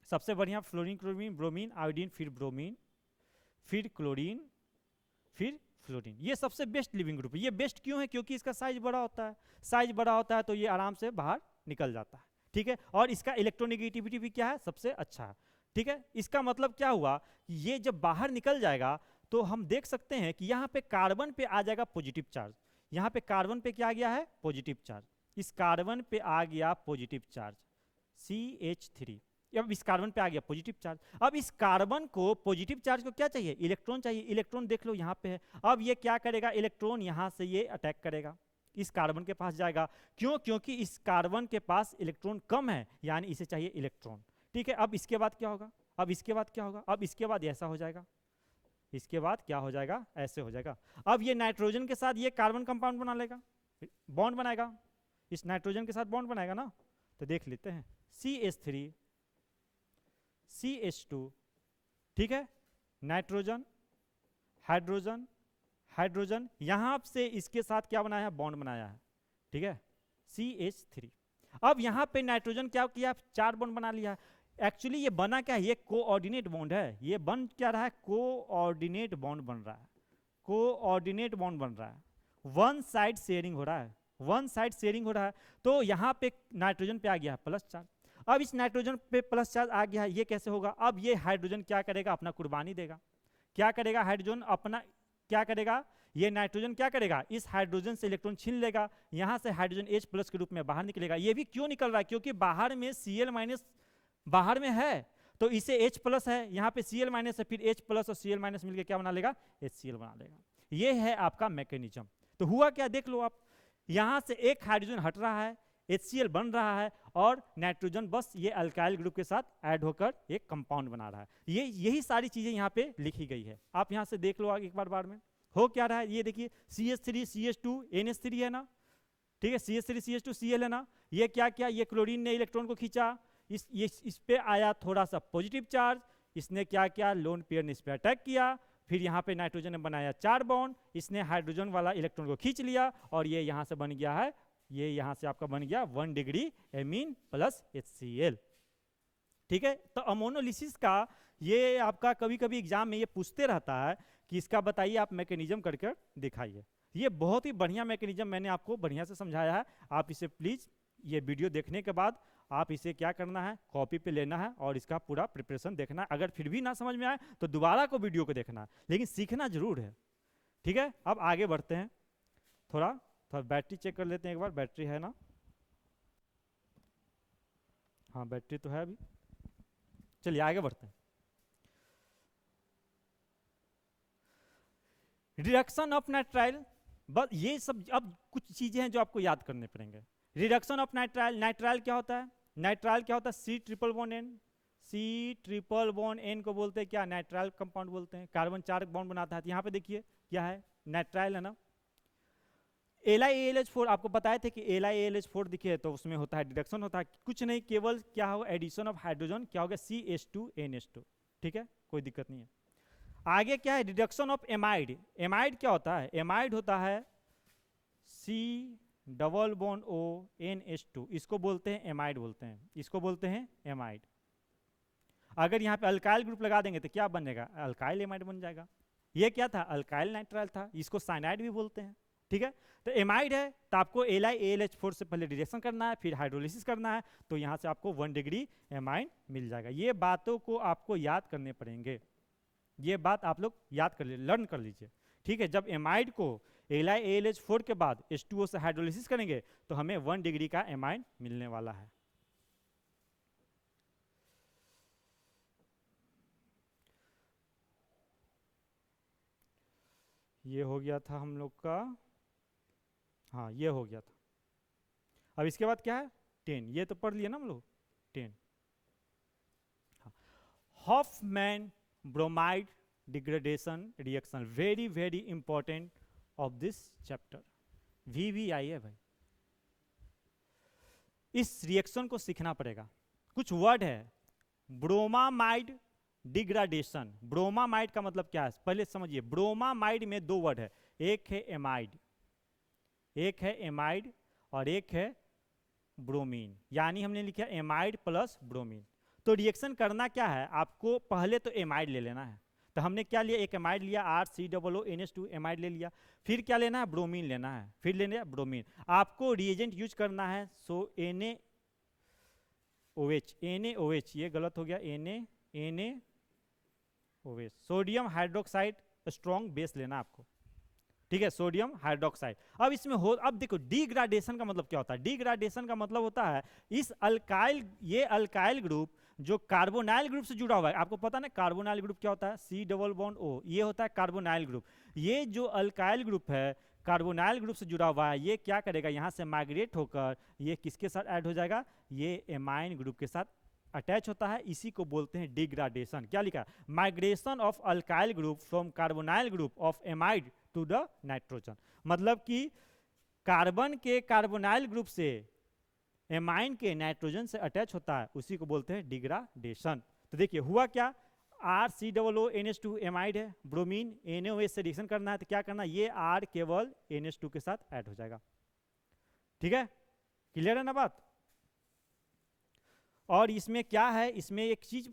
सबसे बढ़िया फ्लोरीन, क्लोरीन, ब्रोमीन, आयोडीन, फिर ब्रोमीन, फिर क्लोरीन, फिर फ्लोरीन। ये सबसे बेस्ट लिविंग ग्रुप है। ये बेस्ट क्यों है, क्योंकि इसका साइज बड़ा होता है। साइज बड़ा होता है तो ये आराम से बाहर निकल जाता है, ठीक है। और इसका इलेक्ट्रोनेगेटिविटी भी क्या है, सबसे अच्छा है, ठीक है। इसका मतलब क्या हुआ, ये जब बाहर निकल जाएगा तो हम देख सकते हैं कि यहाँ पे कार्बन पे आ जाएगा पॉजिटिव चार्ज। यहाँ पे कार्बन पे क्या आ गया है, पॉजिटिव चार्ज। इस कार्बन पे आ गया पॉजिटिव चार्ज CH3। अब इस कार्बन पे आ गया पॉजिटिव चार्ज। अब इस कार्बन को, पॉजिटिव चार्ज को क्या चाहिए, इलेक्ट्रॉन चाहिए। इलेक्ट्रॉन देख लो यहाँ पे है। अब ये क्या करेगा, इलेक्ट्रॉन यहाँ से ये अटैक करेगा, इस कार्बन के पास जाएगा। क्यों, क्योंकि इस कार्बन के पास इलेक्ट्रॉन कम है, यानी इसे चाहिए इलेक्ट्रॉन, ठीक है। अब इसके बाद क्या होगा, अब इसके बाद क्या होगा, अब इसके बाद ऐसा हो जाएगा, इसके बाद क्या हो जाएगा, ऐसे हो जाएगा। अब ये नाइट्रोजन के साथ ये कार्बन कंपाउंड बना लेगा, बॉन्ड बनाएगा, इस नाइट्रोजन के साथ बॉन्ड बनाएगा ना। तो देख लेते हैं, CH3 CH2, ठीक है, नाइट्रोजन, हाइड्रोजन, हाइड्रोजन, यहां से इसके साथ क्या बनाया है, बॉन्ड बनाया है, ठीक है, CH3। अब यहां पे नाइट्रोजन क्या किया, 4 बॉन्ड बना लिया है। एक्चुअली ये बना क्या है, ये कोऑर्डिनेट बॉन्ड है। ये बन क्या रहा है, कोऑर्डिनेट बॉन्ड बन रहा है, कोऑर्डिनेट बॉन्ड बन रहा है। वन साइड शेयरिंग हो रहा है, वन साइड शेयरिंग हो रहा है। तो यहाँ पे नाइट्रोजन पे आ गया है प्लस चार्ज। अब इस नाइट्रोजन पे प्लस चार्ज आ गया है, ये कैसे होगा, अब ये हाइड्रोजन क्या करेगा, अपना कुर्बानी देगा। क्या करेगा, हाइड्रोजन अपना क्या करेगा, ये नाइट्रोजन क्या करेगा, इस हाइड्रोजन से इलेक्ट्रॉन छीन लेगा, यहाँ से हाइड्रोजन H+ के रूप में बाहर निकलेगा। ये भी क्यों निकल रहा है, क्योंकि बाहर में Cl- बाहर में है, तो इसे H+ है, यहाँ पे Cl- है, फिर H+ और Cl- मिलकर क्या बना लेगा, HCl बना लेगा। ये है आपका मैकेनिज्म। तो हुआ क्या, देख लो आप, यहाँ से एक हाइड्रोजन हट रहा है, HCl बन रहा है, और नाइट्रोजन बस ये अल्काइल ग्रुप के साथ ऐड होकर एक कंपाउंड बना रहा है। ये यही सारी चीजें यहाँ पे लिखी गई है, आप यहाँ से देख लो एक बार में हो क्या रहा है। ये देखिए CH3 CH2 NH3 है ना, ठीक है, CH3 CH2 Cl है ना। ये क्या किया, ये क्लोरीन ने इलेक्ट्रॉन को खींचा, इस पे आया थोड़ा सा पॉजिटिव चार्ज, इसने क्या किया, लोन पेयर ने इस पे अटैक किया, फिर यहाँ पे नाइट्रोजन ने बनाया 4 बॉन्ड, इसने हाइड्रोजन वाला इलेक्ट्रॉन को खींच लिया, और ये यहाँ से बन गया है, ये यहाँ से आपका बन गया 1 डिग्री एमीन प्लस HCl, ठीक है। तो अमोनोलिसिस का ये आपका कभी कभी एग्जाम में ये पूछते रहता है कि इसका बताइए आप मैकेनिज्म करके दिखाइए। ये बहुत ही बढ़िया मैकेनिज्म मैंने आपको बढ़िया से समझाया है। आप इसे प्लीज, ये वीडियो देखने के बाद आप इसे क्या करना है, कॉपी पे लेना है और इसका पूरा प्रिपरेशन देखना है। अगर फिर भी ना समझ में आए तो दोबारा को वीडियो को देखना है, लेकिन सीखना जरूर है, ठीक है। अब आगे बढ़ते हैं, थोड़ा बैटरी चेक कर लेते हैं एक बार, बैटरी है ना, हाँ बैटरी तो है अभी, चलिए आगे बढ़ते हैं। रिडक्शन ऑफ नाइट्राइल, बस ये सब अब कुछ चीजें हैं जो आपको याद करने पड़ेंगे। रिडक्शन ऑफ नाइट्राइल, नाइट्राइल क्या होता है, नाइट्राइल क्या होता है, C∧N, C∧N को बोलते हैं क्या, नाइट्राइल कंपाउंड बोलते हैं। कार्बन 4 बॉन्ड बनाता है। यहाँ पे देखिए क्या है, नाइट्राइल है ना। LiAlH4 आपको बताए थे कि LiAlH4 दिखे तो उसमें होता है रिडक्शन होता है, कुछ नहीं, केवल क्या होगा, एडिशन ऑफ हाइड्रोजन, क्या होगा, CH2NH2, ठीक है, कोई दिक्कत नहीं है। आगे क्या है, रिडक्शन ऑफ एमाइड। एमाइड क्या होता है, एमाइड होता है C∧O इसको बोलते हैं एमाइड बोलते हैं, इसको बोलते हैं एमाइड। अगर यहाँ पे अल्काइल ग्रुप लगा देंगे तो क्या बनेगा, अल्काइल एमाइड बन जाएगा। ये क्या था, अल्काइल नाइट्राइल था, इसको साइनाइड भी बोलते हैं, ठीक है। तो एमाइड है तो आपको LiAlH4 से पहले रिडक्शन करना है, फिर हाइड्रोलिसिस करना है, तो यहाँ से आपको 1 डिग्री एमाइड मिल जाएगा। ये बातों को आपको याद करने पड़ेंगे, ये बात आप लोग याद कर लीजिए, लर्न कर लीजिए, ठीक है। जब एमाइड को LiAlH4 के बाद H2O से हाइड्रोलिसिस करेंगे तो हमें 1 डिग्री का एमाइड मिलने वाला है। ये हो गया था हम लोग का, हाँ ये हो गया था। अब इसके बाद क्या है, 10, ये तो पढ़ लिया ना हम लोग 10। Hoffmann bromide degradation reaction, very very important of this chapter. VVI है भाई। इस रिएक्शन को सीखना पड़ेगा। कुछ वर्ड है, ब्रोमामाइड डिग्राडेशन। ब्रोमामाइड का मतलब क्या है पहले समझिए। ब्रोमामाइड में दो वर्ड है, एक है एमाइड, एक है एमाइड और एक है ब्रोमीन, यानी हमने लिखा एमाइड प्लस ब्रोमीन। तो रिएक्शन करना क्या है, आपको पहले तो एमाइड ले लेना है। तो हमने क्या लिया, एक एमाइड लिया, RCOONH2 एमाइड ले लिया। फिर क्या लेना है, ब्रोमीन लेना है, फिर लेना ब्रोमीन। आपको रिएजेंट यूज करना है NaOH, ये गलत हो गया, NaOH, sodium hydroxide strong base लेना आपको, ठीक है, सोडियम हाइड्रोक्साइड। अब इसमें अब देखो डिग्राडेशन का मतलब क्या होता है। डिग्राडेशन का मतलब होता है इस अल्काइल, ये अल्काइल ग्रुप जो कार्बोनाइल ग्रुप से जुड़ा हुआ है, आपको पता ना कार्बोनाइल ग्रुप क्या होता है, C+O, ये होता है कार्बोनाइल ग्रुप। ये जो अल्काइल ग्रुप है कार्बोनाइल ग्रुप से जुड़ा हुआ है, ये क्या करेगा, यहाँ से माइग्रेट होकर ये किसके साथ ऐड हो जाएगा, ये एमाइन ग्रुप के साथ अटैच होता है। इसी को बोलते हैं डिग्राडेशन। क्या लिखा, migration of alkyl group from carbonyl group of amide to the nitrogen. मतलब कि कार्बन के कार्बोनाइल ग्रुप से एमाइन के नाइट्रोजन से अटैच होता है, उसी को बोलते हैं डिग्राडेशन। तो देखिए हुआ क्या, RCOONH2 एमाइड है, ब्रोमीन NaOH से रिएक्शन करना है, तो क्या करना, ये R केवल NH2 के साथ ऐड हो जाएगा। ठीक है, क्लियर है ना बात। और इसमें क्या है, इसमें एक चीज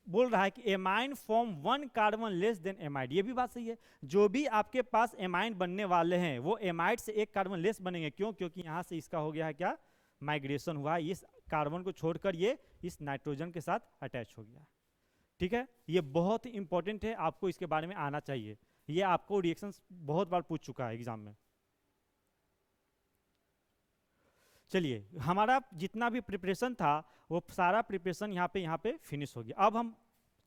बोल रहा है कि amine form 1 carbon less than amide. ये भी बात सही है, जो भी आपके पास एमाइन बनने वाले हैं वो एमाइड से 1 कार्बन लेस बनेंगे। क्यों, क्योंकि यहाँ से इसका हो गया है क्या, माइग्रेशन हुआ है, इस कार्बन को छोड़कर ये इस नाइट्रोजन के साथ अटैच हो गया। ठीक है, ये बहुत ही इंपॉर्टेंट है, आपको इसके बारे में आना चाहिए। ये आपको रिएक्शन बहुत बार पूछ चुका है एग्जाम में। चलिए, हमारा जितना भी प्रिपरेशन था वो सारा प्रिपरेशन यहाँ पे फिनिश हो गया। अब हम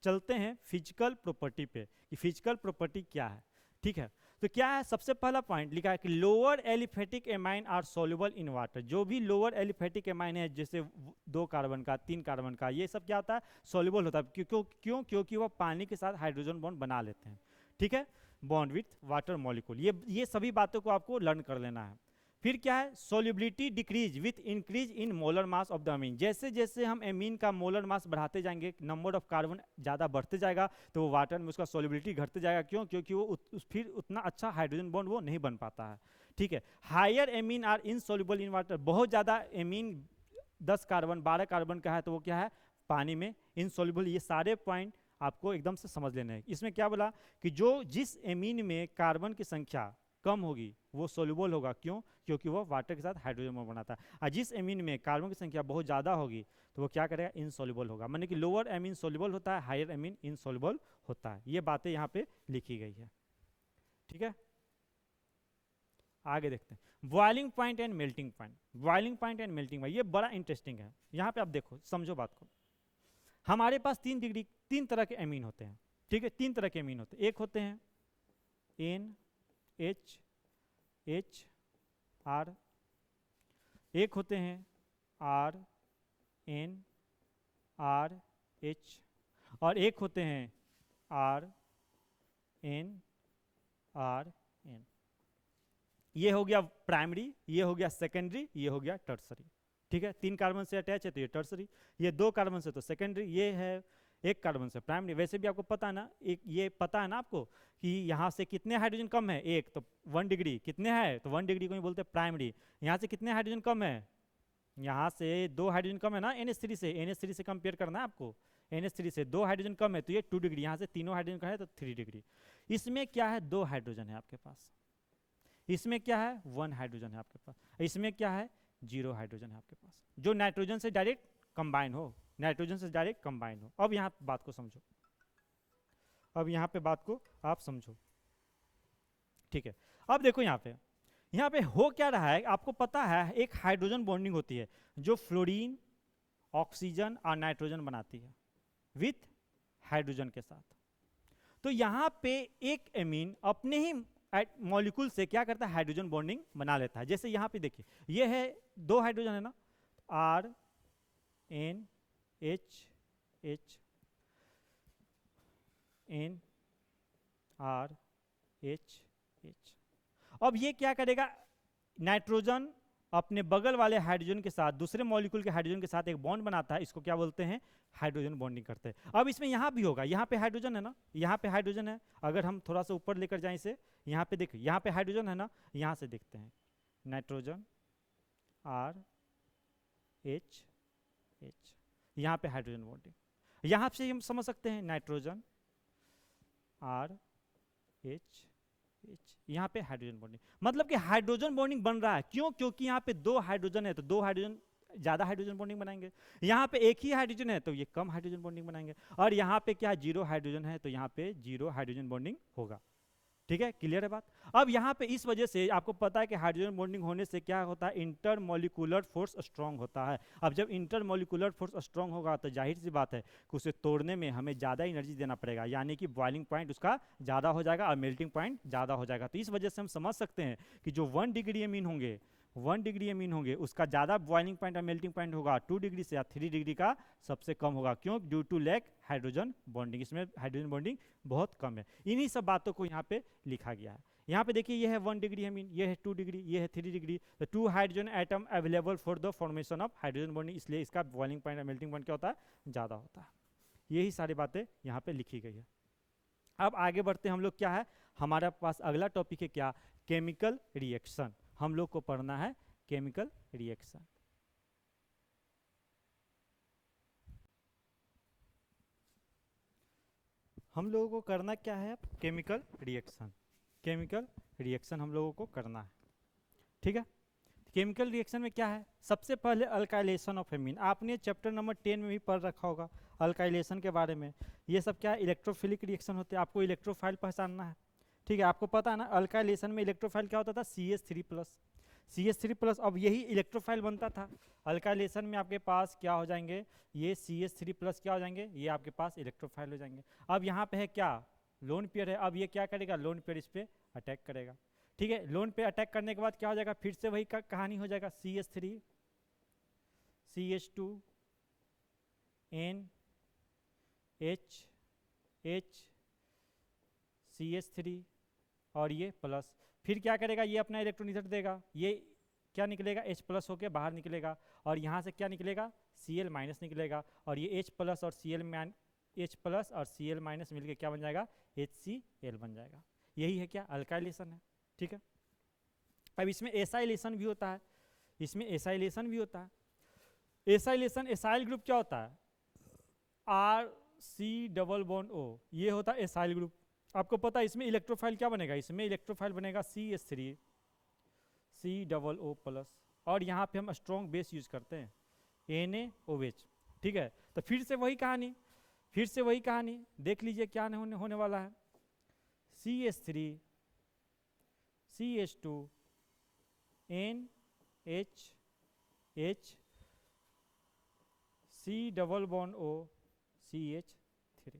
चलते हैं फिजिकल प्रॉपर्टी पे कि फिजिकल प्रॉपर्टी क्या है। ठीक है, तो क्या है, सबसे पहला पॉइंट लिखा है कि lower aliphatic amine are soluble in water. जो भी लोअर एलिफेटिक एमाइन है, जैसे 2 कार्बन का, 3 कार्बन का, ये सब क्या होता है, सोल्यूबल होता है। क्यों, क्योंकि वो पानी के साथ हाइड्रोजन बॉन्ड बना लेते हैं। ठीक है, बॉन्ड विथ वाटर मॉलिक्यूल, ये सभी बातों को आपको लर्न कर लेना है। फिर क्या है, solubility decrease with increase in molar mass of the amine. जैसे जैसे हम एमीन का मोलर मास बढ़ाते जाएंगे, नंबर ऑफ कार्बन ज़्यादा बढ़ते जाएगा, तो वो वाटर में उसका सोल्युबिलिटी घटते जाएगा। क्यों, क्योंकि वो फिर उतना अच्छा हाइड्रोजन बॉन्ड वो नहीं बन पाता है। ठीक है, higher amine are insoluble in water. बहुत ज़्यादा एमीन 10 कार्बन 12 कार्बन का है तो वो क्या है, पानी में इनसोल्युबल। ये सारे पॉइंट आपको एकदम से समझ लेना है। इसमें क्या बोला कि जिस एमीन में कार्बन की संख्या कम होगी वो सोल्यूबल होगा। क्यों, क्योंकि वो वाटर के साथ हाइड्रोजन बॉन्ड बनाता है। और जिस एमीन में कार्बन की संख्या बहुत ज़्यादा होगी तो वो क्या करेगा, इनसोल्यूबल होगा। माने कि लोअर एमीन सोल्यूबल होता है, हायर एमीन इनसोल्यूबल होता है। ये बातें यहाँ पे लिखी गई है। ठीक है, आगे देखते हैं boiling point and melting point. Boiling point and melting point ये बड़ा इंटरेस्टिंग है। यहाँ पे आप देखो, समझो बात को। हमारे पास 3 तरह के एमीन होते हैं। ठीक है, 3 तरह के एमीन होते हैं। एक होते हैं NHR, एक होते हैं RNRH, और एक होते हैं RNRN। ये हो गया प्राइमरी, ये हो गया सेकेंडरी, ये हो गया टर्सरी। ठीक है, 3 कार्बन से अटैच है तो ये टर्सरी, ये 2 कार्बन से तो सेकेंडरी, ये है 1 कार्बन से प्राइमरी। वैसे भी आपको पता है ना, ये पता है ना आपको कि यहाँ से कितने हाइड्रोजन कम है, 1 तो 1 डिग्री, कितने हैं तो 1 डिग्री को ही बोलते हैं प्राइमरी। यहाँ से कितने हाइड्रोजन कम है, यहाँ से 2 हाइड्रोजन कम है ना, NH3 से। NH3 से कंपेयर करना है आपको, NH3 से 2 हाइड्रोजन कम है तो ये 2 डिग्री, यहाँ से तीनों हाइड्रोजन का है तो 3 डिग्री। इसमें क्या है, 2 हाइड्रोजन है आपके पास। इसमें क्या है, 1 हाइड्रोजन है आपके पास। इसमें क्या है, 0 हाइड्रोजन है आपके पास, जो नाइट्रोजन से डायरेक्ट कंबाइन हो, नाइट्रोजन से डायरेक्ट कंबाइन हो। अब यहाँ बात को समझो, अब यहाँ पे बात को आप समझो। ठीक है, अब देखो यहाँ पे हो क्या रहा है, आपको पता है एक हाइड्रोजन बॉन्डिंग होती है जो फ्लोरीन, ऑक्सीजन और नाइट्रोजन बनाती है विथ हाइड्रोजन के साथ। तो यहाँ पे एक एमीन अपने ही मॉलिक्यूल से क्या करता है, हाइड्रोजन बॉन्डिंग बना लेता है। जैसे यहाँ पे देखिए, ये है 2 हाइड्रोजन है ना, RNH NRH, अब ये क्या करेगा, नाइट्रोजन अपने बगल वाले हाइड्रोजन के साथ, दूसरे मॉलिक्यूल के हाइड्रोजन के साथ एक बॉन्ड बनाता है, इसको क्या बोलते हैं, हाइड्रोजन बॉन्डिंग करते हैं। अब इसमें यहाँ भी होगा, यहाँ पे हाइड्रोजन है ना, यहाँ पे हाइड्रोजन है, अगर हम थोड़ा सा ऊपर लेकर जाएं इसे, यहाँ पे देखिए, यहाँ पे हाइड्रोजन है ना, यहाँ से देखते हैं, नाइट्रोजन आर एच एच, यहाँ पे हाइड्रोजन बॉन्डिंग, यहाँ से हम समझ सकते हैं नाइट्रोजन आर एच एच, यहाँ पे हाइड्रोजन बॉन्डिंग, मतलब कि हाइड्रोजन बॉन्डिंग बन रहा है। क्यों? क्योंकि यहाँ पे दो हाइड्रोजन है तो दो हाइड्रोजन ज्यादा हाइड्रोजन बॉन्डिंग बनाएंगे, यहाँ पे एक ही हाइड्रोजन है तो ये कम हाइड्रोजन बॉन्डिंग बनाएंगे, और यहाँ पे क्या जीरो हाइड्रोजन है तो यहाँ पे जीरो हाइड्रोजन बॉन्डिंग होगा। ठीक है, क्लियर है बात। अब यहाँ पे इस वजह से आपको पता है कि हाइड्रोजन बॉन्डिंग होने से क्या होता है, इंटरमॉलिक्यूलर फोर्स स्ट्रांग होता है। अब जब इंटरमॉलिक्यूलर फोर्स स्ट्रांग होगा तो जाहिर सी बात है कि उसे तोड़ने में हमें ज़्यादा एनर्जी देना पड़ेगा, यानी कि बॉइलिंग पॉइंट उसका ज़्यादा हो जाएगा और मेल्टिंग पॉइंट ज़्यादा हो जाएगा। तो इस वजह से हम समझ सकते हैं कि जो 1 डिग्री अमीन होंगे, 1 डिग्री अमीन होंगे, उसका ज़्यादा बॉइलिंग पॉइंट और मेल्टिंग पॉइंट होगा 2 डिग्री से या 3 डिग्री का सबसे कम होगा। क्यों? Due to lack hydrogen bonding, इसमें हाइड्रोजन बॉन्डिंग बहुत कम है। इन्हीं सब बातों को यहाँ पे लिखा गया है। यहाँ पे देखिए, ये है 1 डिग्री अमीन, ये है 2 डिग्री, ये है 3 डिग्री, तो 2 hydrogen atom available for the formation of hydrogen bonding, इसलिए इसका बॉइलिंग पॉइंट और मेल्टिंग पॉइंट क्या होता है, ज़्यादा होता है। यही सारी बातें यहाँ पे लिखी गई है। अब आगे बढ़ते हैं हम लोग, क्या है हमारे पास अगला टॉपिक है, क्या, केमिकल रिएक्शन। हम लोग को पढ़ना है केमिकल रिएक्शन। हम लोगों को करना क्या है, केमिकल रिएक्शन। केमिकल रिएक्शन हम लोगों को करना है, ठीक है। केमिकल रिएक्शन में क्या है, सबसे पहले अल्काइलेशन ऑफ एमीन, आपने चैप्टर नंबर 10 में भी पढ़ रखा होगा अल्काइलेशन के बारे में। ये सब क्या है, इलेक्ट्रोफिलिक रिएक्शन होते हैं, आपको इलेक्ट्रोफाइल पहचानना है, ठीक है। आपको पता है ना, अल्काइलेशन में इलेक्ट्रोफाइल क्या होता था, CH3+, CH3+। अब यही इलेक्ट्रोफाइल बनता था। अल्काइलेशन में आपके पास क्या हो जाएंगे, ये CH3+ क्या हो जाएंगे, ये आपके पास इलेक्ट्रोफाइल हो जाएंगे। अब यहाँ पे है क्या, लोन पेयर है, अब ये क्या करेगा, लोन पेयर इस पे अटैक करेगा, ठीक है। लोन पे अटैक करने के बाद क्या हो जाएगा, फिर से वही कहानी हो जाएगा, CH3 CH2 NH CH3 और ये प्लस, फिर क्या करेगा, ये अपना इलेक्ट्रॉन इधर देगा, ये क्या निकलेगा, H+ होके बाहर निकलेगा, और यहाँ से क्या निकलेगा, Cl- निकलेगा, और ये H+ और Cl- मिलके क्या बन जाएगा, HCl बन जाएगा। यही है क्या, अल्काइलेशन है, ठीक है। अब इसमें एसाइलेशन भी होता है, इसमें एसाइलेशन भी होता है। एसाइलेशन, एसाइल ग्रुप क्या होता है, RC+O, ये होता है एसाइल ग्रुप। आपको पता है इसमें इलेक्ट्रोफाइल क्या बनेगा, इसमें इलेक्ट्रोफाइल बनेगा CH3 COO+, और यहाँ पे हम स्ट्रॉन्ग बेस यूज करते हैं NaOH, ठीक है। तो फिर से वही कहानी, फिर से वही कहानी देख लीजिए क्या होने वाला है, CH3 CH2 NH C+O CH3,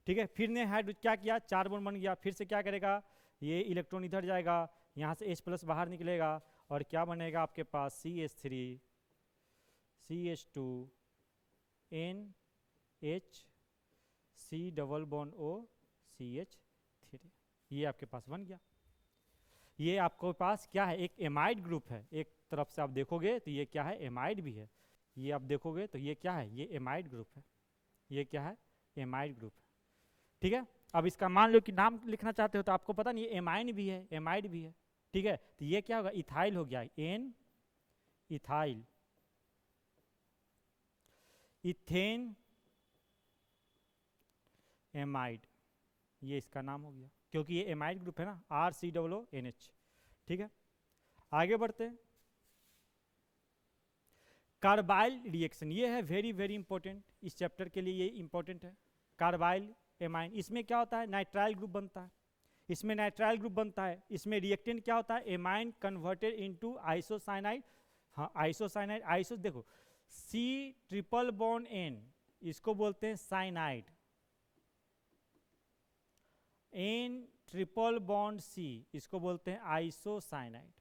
ठीक है। फिर ने हाइड्रो क्या किया, 4 बॉन्ड बन गया, फिर से क्या करेगा, ये इलेक्ट्रॉन इधर जाएगा, यहाँ से H+ बाहर निकलेगा, और क्या बनेगा आपके पास, CH3 CH2 NH C+O CH3, ये आपके पास बन गया। ये आपके पास क्या है, एक एमाइड ग्रुप है, एक तरफ से आप देखोगे तो ये क्या है, एमाइड भी है, ये आप देखोगे तो ये क्या है, ये एमाइड ग्रुप है, ये क्या है, एमाइड ग्रुप है, ठीक है। अब इसका मान लो कि नाम लिखना चाहते हो तो आपको पता नहीं, ये एमाइन भी है, एमाइड भी है, ठीक है। तो ये क्या होगा, इथाइल हो गया, N इथाइल, इथेन एमाइड, ये इसका नाम हो गया, क्योंकि ये एमाइड ग्रुप है ना, RCOONH, ठीक है। आगे बढ़ते हैं, कार्बाइल रिएक्शन, ये है वेरी वेरी इंपॉर्टेंट, इस चैप्टर के लिए ये इंपॉर्टेंट है। कार्बाइल एमाइन, इसमें क्या होता है, नाइट्राइल ग्रुप बनता है, इसमें नाइट्राइल ग्रुप बनता है, इसमें रिएक्टेंट क्या होता है, एमाइन कन्वर्टेड इनटू आइसोसाइनाइड, हाँ आइसोसाइनाइड, आइसो देखो C+N, इसको बोलते हैं साइनाइड, N+C, इसको बोलते हैं आइसोसाइनाइड,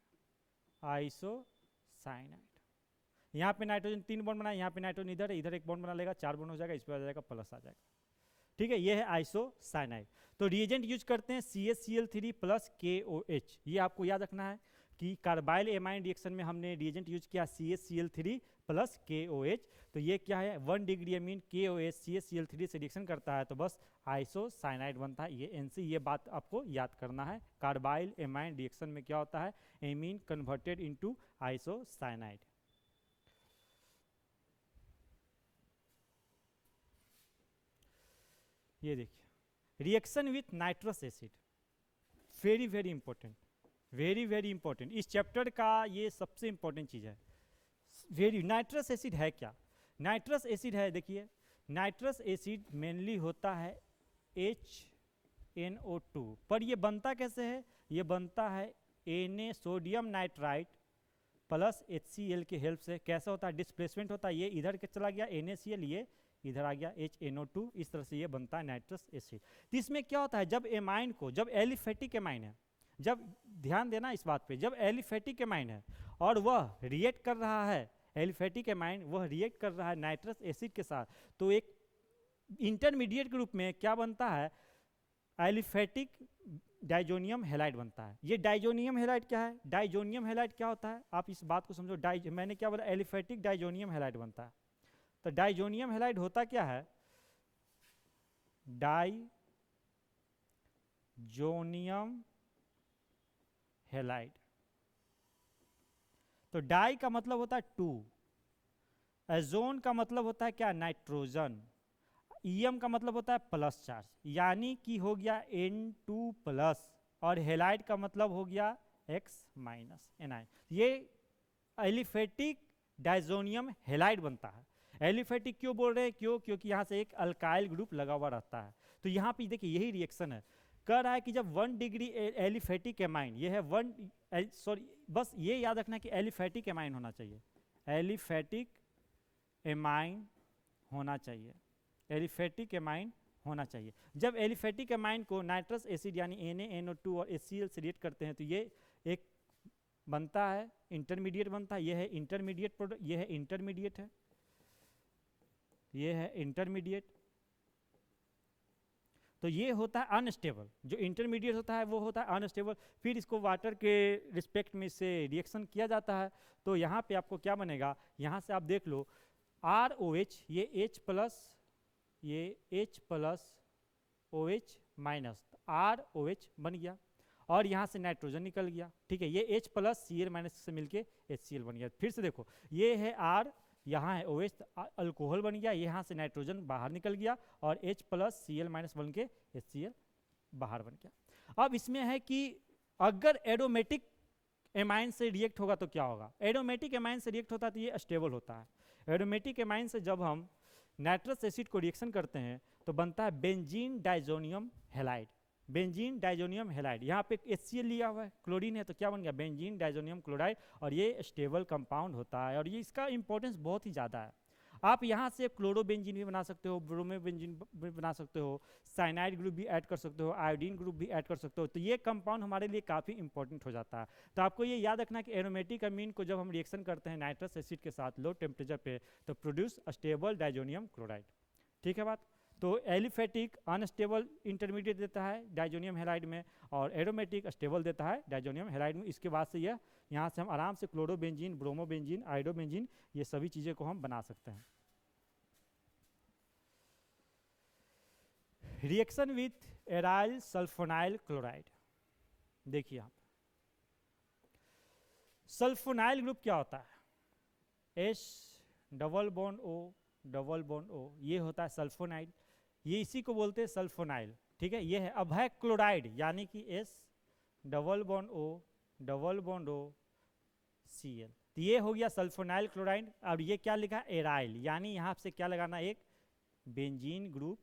आइसोसाइनाइड। यहाँ पे नाइट्रोजन 3 बॉन्ड बना, यहाँ पे नाइट्रोजन इधर एक बॉन्ड बना लेगा, 4 बॉन्ड हो जाएगा, इस पर आ जाएगा प्लस आ जाएगा, ठीक है, ये है आइसोसाइनाइड। तो रिएजेंट यूज करते हैं CaCl3 प्लस KOH। ये आपको याद रखना है कि कार्बाइल एमाइन रिएक्शन में हमने रिएजेंट यूज किया CaCl3 प्लस KOH। तो ये क्या है, 1 डिग्री अमीन KOH CaCl3 से रिएक्शन करता है तो बस आइसोसाइनाइड बनता है। ये NC, ये बात आपको याद करना है। कार्बाइल एमाइन रिएक्शन में क्या होता है, एमीन कन्वर्टेड इनटू आइसोसाइनाइड। ये देखिए reaction with nitrous acid, very very important, very very important. इस चैप्टर का ये सबसे इंपॉर्टेंट चीज़ है। वेरी नाइट्रस एसिड है क्या, नाइट्रस एसिड है, देखिए नाइट्रस एसिड मेनली होता है HNO2, पर ये बनता कैसे है, ये बनता है Na sodium nitrite plus HCl के हेल्प से। कैसा होता है, डिस्प्लेसमेंट होता है, ये इधर के चला गया NaCl, ये इधर आ गया HNO2, इस तरह से ये बनता है नाइट्रस एसिड। तो इसमें क्या होता है, जब एमाइन को, जब एलिफेटिक एमाइन है, जब ध्यान देना इस बात पे, जब एलिफेटिक एमाइन है और वह रिएक्ट कर रहा है, एलिफेटिक एमाइन वह रिएक्ट कर रहा है नाइट्रस एसिड के साथ, तो एक इंटरमीडिएट के रूप में क्या बनता है, एलिफेटिक डाइजोनियम हैलाइड बनता है। ये डाइजोनियम हैलाइड क्या है, डाइजोनियम हैलाइड क्या होता है, आप इस बात को समझो। मैंने क्या बोला, एलिफेटिक डाइजोनियम हैलाइड बनता है। तो डाइजोनियम हैलाइड होता क्या है, डाइजोनियम हैलाइड। तो डाई का मतलब होता है 2, एजोन का मतलब होता है क्या, नाइट्रोजन, ईएम का मतलब होता है प्लस चार्ज, यानी कि हो गया N2 प्लस, और हेलाइड का मतलब हो गया X माइनस Ni। ये एलिफेटिक डाइजोनियम हेलाइड बनता है। एलिफेटिक क्यों बोल रहे हैं, क्यों, क्योंकि यहाँ से एक अल्काइल ग्रुप लगा हुआ रहता है। तो यहाँ पे देखिए यही रिएक्शन है, कह रहा है कि जब 1 डिग्री एलिफेटिक एमाइन, ये है 1, सॉरी बस ये याद रखना कि एलिफेटिक एमाइन होना चाहिए, एलिफेटिक एमाइन होना चाहिए, एलिफेटिक एमाइन होना चाहिए। जब एलिफेटिक एमाइन को नाइट्रस एसिड यानी NaNO2 और HCl से रिएक्ट करते हैं तो ये एक बनता है, इंटरमीडिएट बनता है। ये है इंटरमीडिएट प्रोडक्ट, ये है इंटरमीडिएट है, ये है इंटरमीडिएट। तो ये होता है अनस्टेबल, जो इंटरमीडिएट होता है वो होता है अनस्टेबल। फिर इसको वाटर के रिस्पेक्ट में इससे रिएक्शन किया जाता है। तो यहाँ पे आपको क्या बनेगा, यहाँ से आप देख लो ROH, ये H प्लस, ये H plus OH minus, ROH बन गया, और यहाँ से नाइट्रोजन निकल गया। ठीक है, ये H प्लस Cl माइनस से मिलके HCl बन गया। फिर से देखो, ये है R, यहाँ है OH, अल्कोहल बन गया, यहाँ से नाइट्रोजन बाहर निकल गया, और H प्लस Cl माइनस बन के HCl बाहर बन गया। अब इसमें है कि अगर एरोमेटिक एमाइन से रिएक्ट होगा तो क्या होगा, एरोमेटिक एमाइन से रिएक्ट होता है तो ये स्टेबल होता है। एरोमेटिक एमाइन से जब हम नाइट्रस एसिड को रिएक्शन करते हैं तो बनता है benzene diazonium halide, benzene diazonium halide. यहाँ पे HCl लिया हुआ है, क्लोरीन है, तो क्या बन गया, बेंजीन डाइजोनियम क्लोराइड, और ये स्टेबल कंपाउंड होता है, और ये इसका इंपॉर्टेंस बहुत ही ज़्यादा है। आप यहाँ से क्लोरोबेंजीन भी बना सकते हो, ब्रोमोबेंजीन भी बना सकते हो, साइनाइड ग्रुप भी ऐड कर सकते हो, आयोडीन ग्रुप भी ऐड कर सकते हो। तो ये कंपाउंड हमारे लिए काफ़ी इंपॉर्टेंट हो जाता है। तो आपको ये याद रखना कि एरोमेटिक अमीन को जब हम रिएक्शन करते हैं नाइट्रस एसिड के साथ लो टेम्परेचर पे, तो प्रोड्यूस स्टेबल डाइजोनियम क्लोराइड। ठीक है बात। तो एलिफेटिक अनस्टेबल इंटरमीडिएट देता है डाइजोनियम हैलाइड में, और एरोमेटिक स्टेबल देता है डाइजोनियम हैलाइड में। इसके बाद से यह यहाँ से हम आराम से क्लोरोबेंजीन, ब्रोमोबेंजीन, आयोडोबेंजीन, ये सभी चीज़ें को हम बना सकते हैं। Reaction with aryl sulfonyl chloride, देखिए आप सल्फोनाइल ग्रुप क्या होता है, H double bond O double bond O, ये होता है सल्फोनाइल, ये इसी को बोलते हैं सल्फोनाइल। ठीक है, ये है। अब है क्लोराइड, यानी कि S double bond O double bond O Cl, तो ये हो गया सल्फोनाइल क्लोराइड। अब ये क्या लिखा, एराइल, यानी यहाँ से क्या लगाना, एक बेंजीन ग्रुप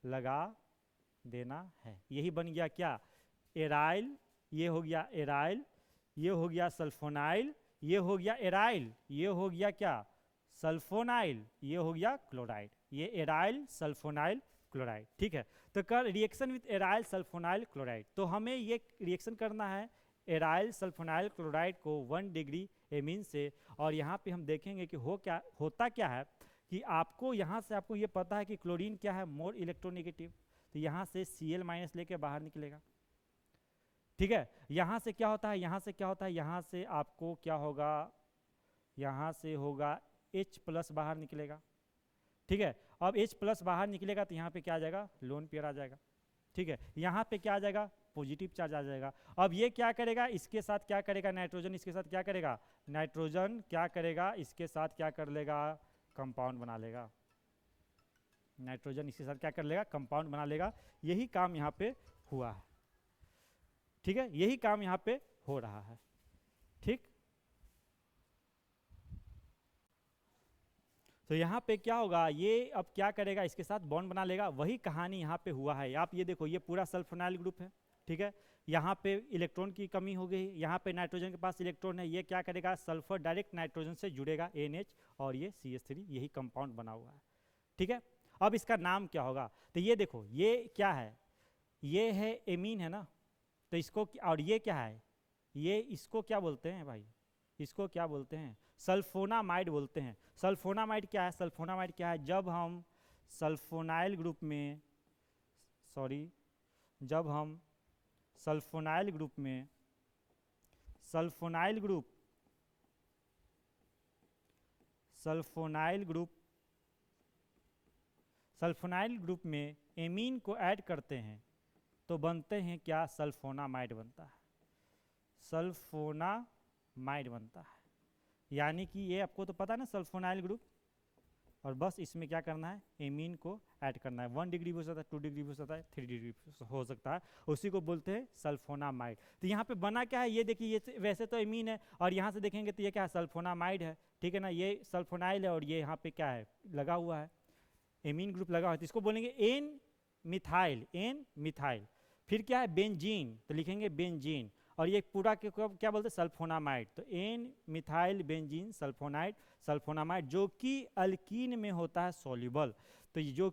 लगा देना है। यही बन गया क्या, एराइल, ये हो गया एराइल, ये हो गया सल्फोनाइल, ये हो गया एराइल, ये हो गया क्या, सल्फोनाइल, ये हो गया क्लोराइड, ये एराइल सल्फोनाइल क्लोराइड। ठीक है, तो कर reaction with aryl sulfonyl chloride. तो हमें ये रिएक्शन करना है एराइल सल्फोनाइल क्लोराइड को 1 डिग्री एमीन से, और यहाँ पे हम देखेंगे कि होता क्या है कि आपको यहाँ से आपको ये पता है कि क्लोरीन क्या है, मोर इलेक्ट्रोनेगेटिव, तो यहाँ से Cl माइनस लेके बाहर निकलेगा। ठीक है, यहाँ से क्या होता है, यहाँ से क्या होता है, यहाँ से आपको क्या होगा, यहाँ से होगा H प्लस बाहर निकलेगा। ठीक है, अब H प्लस बाहर निकलेगा तो यहाँ पे क्या आ जाएगा, लोन पेयर आ जाएगा। ठीक है, यहाँ पे क्या आ जाएगा, पॉजिटिव चार्ज आ जाएगा। अब ये क्या करेगा, इसके साथ क्या करेगा, नाइट्रोजन इसके साथ क्या करेगा, नाइट्रोजन क्या करेगा, इसके साथ क्या कर लेगा, कंपाउंड बना लेगा। नाइट्रोजन इसके साथ क्या कर लेगा, कंपाउंड बना लेगा। यही काम यहाँ पे हुआ है। ठीक है, यही काम यहाँ पे हो रहा है। ठीक, तो यहाँ पे क्या होगा, ये अब क्या करेगा, इसके साथ बॉन्ड बना लेगा। वही कहानी यहाँ पे हुआ है। आप ये देखो, ये पूरा सल्फोनाइल ग्रुप है। ठीक है, यहाँ पे इलेक्ट्रॉन की कमी हो गई, यहाँ पे नाइट्रोजन के पास इलेक्ट्रॉन है, ये क्या करेगा, सल्फर डायरेक्ट नाइट्रोजन से जुड़ेगा, NH, और ये CH3, यही कंपाउंड बना हुआ है। ठीक है, अब इसका नाम क्या होगा, तो ये देखो, ये क्या है, ये है एमीन है ना, तो इसको, और ये क्या है, ये इसको क्या बोलते हैं भाई, इसको क्या बोलते हैं, सल्फोनामाइड बोलते हैं। सल्फोनामाइड क्या है, सल्फोनामाइड क्या है, जब हम सल्फोनाइल ग्रुप में, जब हम सल्फोनाइल ग्रुप में, सल्फोनाइल ग्रुप में एमीन को ऐड करते हैं तो बनते हैं क्या, सल्फोनामाइड बनता है, सल्फोनामाइड बनता है। यानी कि ये आपको तो पता है ना, सल्फोनाइल ग्रुप, और बस इसमें क्या करना है, एमीन को ऐड करना है। 1 डिग्री भी हो सकता है, 2 डिग्री भी हो सकता है, 3 डिग्री हो सकता है, उसी को बोलते हैं सल्फोनामाइड। तो यहाँ पे बना क्या है, ये देखिए, ये वैसे तो एमीन है, और यहाँ से देखेंगे तो ये क्या है, सल्फोनामाइड है। ठीक है ना, ये सल्फोनाइल है, और ये यहाँ पे क्या है, लगा हुआ है, एमीन ग्रुप लगा हुआ है, तो इसको बोलेंगे एन मिथाइल। फिर क्या है, बेंजीन, तो लिखेंगे बेंजीन, और ये पूरा क्या बोलते हैं, सल्फोनामाइड। तो एन मिथाइल बेंजीन सल्फोनामाइड, जो कि अल्कीन में होता है सॉल्युबल। तो ये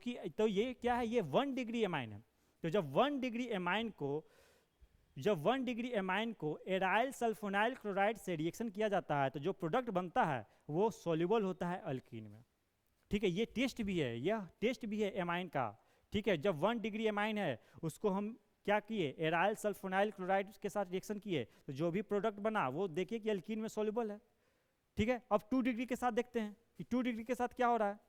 क्या है, ये 1 डिग्री एमाइन है। तो जब 1 डिग्री एमाइन को एराइल सल्फोनाइल क्लोराइड से रिएक्शन किया जाता है, तो जो प्रोडक्ट बनता है वो सॉल्युबल होता है अल्कीन में। ठीक है, ये टेस्ट भी है, यह टेस्ट भी है एमाइन का। ठीक है, जब 1 डिग्री एमाइन है, उसको हम क्या किए, एराइल सल्फोनाइल क्लोराइड के साथ रिएक्शन किए, तो जो भी प्रोडक्ट बना वो देखिए कि अल्कीन में सॉल्युबल है। ठीक है, अब 2 डिग्री के साथ देखते हैं कि 2 डिग्री के साथ क्या हो रहा है,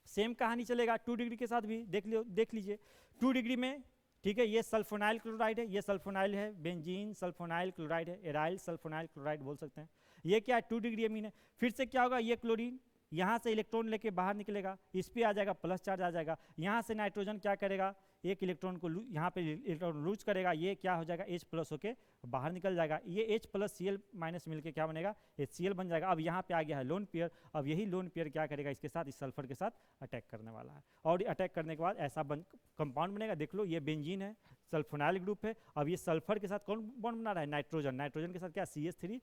सेम कहानी चलेगा, 2 डिग्री के साथ भी देख लीजिए। 2 डिग्री में, ठीक है, ये सल्फोनाइल क्लोराइड है, ये सल्फोनाइल है, बेंजीन सल्फोनाइल क्लोराइड है, एराइल सल्फोनाइल क्लोराइड बोल सकते हैं। ये क्या है, 2 डिग्री एमीन है। फिर से क्या होगा, ये क्लोरीन यहाँ से इलेक्ट्रॉन लेके बाहर निकलेगा, इस पे आ जाएगा, प्लस चार्ज आ जाएगा। यहाँ से नाइट्रोजन क्या करेगा, एक इलेक्ट्रॉन को यहाँ पे इलेक्ट्रॉन लूज करेगा, ये क्या हो जाएगा, H प्लस होके बाहर निकल जाएगा। ये H प्लस Cl माइनस मिलके क्या बनेगा, HCl बन जाएगा। अब यहाँ पे आ गया है लोन पेयर, अब यही लोन पेयर क्या करेगा, इसके साथ, इस सल्फर के साथ अटैक करने वाला है, और अटैक करने के बाद ऐसा कंपाउंड बनेगा। देख लो, ये बेंजीन है, सल्फोनाइल ग्रुप है। अब ये सल्फर के साथ कौन बॉन्ड बना रहा है, नाइट्रोजन के साथ क्या, CH3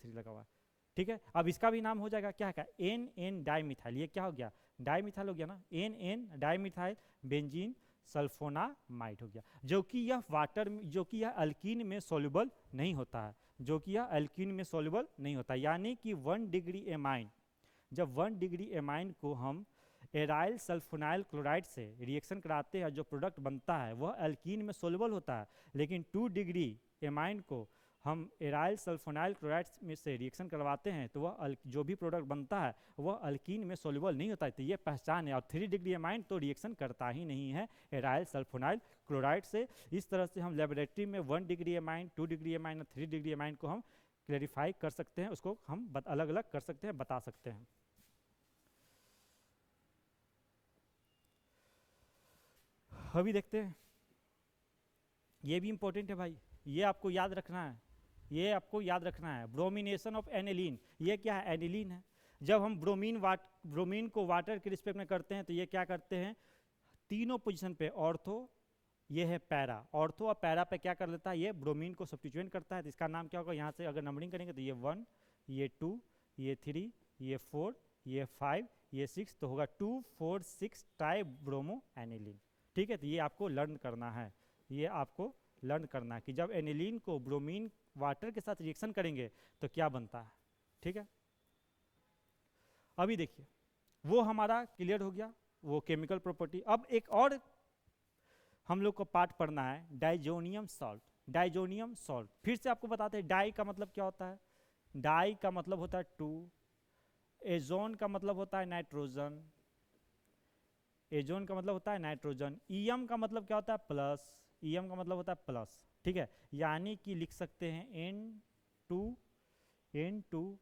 लगा हुआ है। ठीक है, अब इसका भी नाम हो जाएगा क्या, NN डाइमिथाइल। ये क्या हो गया, डाइमिथाइल हो गया ना, NN डाइमिथाइल बेंजीन सल्फोनामाइड हो गया, जो कि यह अल्कीन में सॉल्युबल नहीं होता है, यानी कि 1 डिग्री एमाइन, जब 1 डिग्री एमाइन को हम एराइल सल्फोनाइल क्लोराइड से रिएक्शन कराते हैं, जो प्रोडक्ट बनता है वह अल्कीन में सॉल्युबल होता है। लेकिन 2 डिग्री एमाइन को हम एराइल सल्फोनाइल क्लोराइड में से रिएक्शन करवाते हैं, तो वह जो भी प्रोडक्ट बनता है वह अल्कीन में सॉल्युबल नहीं होता है। तो ये पहचान है। और 3 डिग्री एमाइन तो रिएक्शन करता ही नहीं है एराइल सल्फोनाइल क्लोराइड से। इस तरह से हम लेबोरेटरी में 1 डिग्री एमाइन, 2 डिग्री एमाइन और 3 डिग्री एमाइन को हम क्लैरिफाई कर सकते हैं, उसको हम अलग अलग कर सकते हैं, बता सकते हैं। अभी देखते हैं, ये भी इंपॉर्टेंट है भाई, ये आपको याद रखना है, ब्रोमिनेशन ऑफ एनिलीन। ये क्या है, एनिलीन है। जब हम ब्रोमीन को वाटर के रिस्पेक्ट में करते हैं, तो ये क्या करते हैं, तीनों पोजीशन पे, ऑर्थो, ये है पैरा, ऑर्थो और पैरा पे क्या कर लेता है, ये ब्रोमीन को सब्स्टिट्यूट करता है। तो इसका नाम क्या होगा, यहाँ से अगर नंबरिंग करेंगे तो ये 1, ये 2, ये 3, ये 4, ये 5, ये 6, तो होगा 2, 4, 6 ट्राई ब्रोमो एनिलीन। ठीक है, तो ये आपको लर्न करना है, कि जब एनिलीन को ब्रोमीन वाटर के साथ रिएक्शन करेंगे तो क्या बनता है। ठीक है, अभी देखिए, वो हमारा क्लियर हो गया, वो केमिकल प्रॉपर्टी। अब एक और हम लोग को पार्ट पढ़ना है, डाइजोनियम सॉल्ट। डाइजोनियम सॉल्ट फिर से आपको बताते हैं, डाई का मतलब क्या होता है, डाई का मतलब होता है टू, एजोन का मतलब होता है नाइट्रोजन, एजोन का मतलब होता है नाइट्रोजन, ईएम का मतलब क्या होता है प्लस, ईएम का मतलब होता है प्लस, ठीक है। यानी कि लिख सकते हैं N2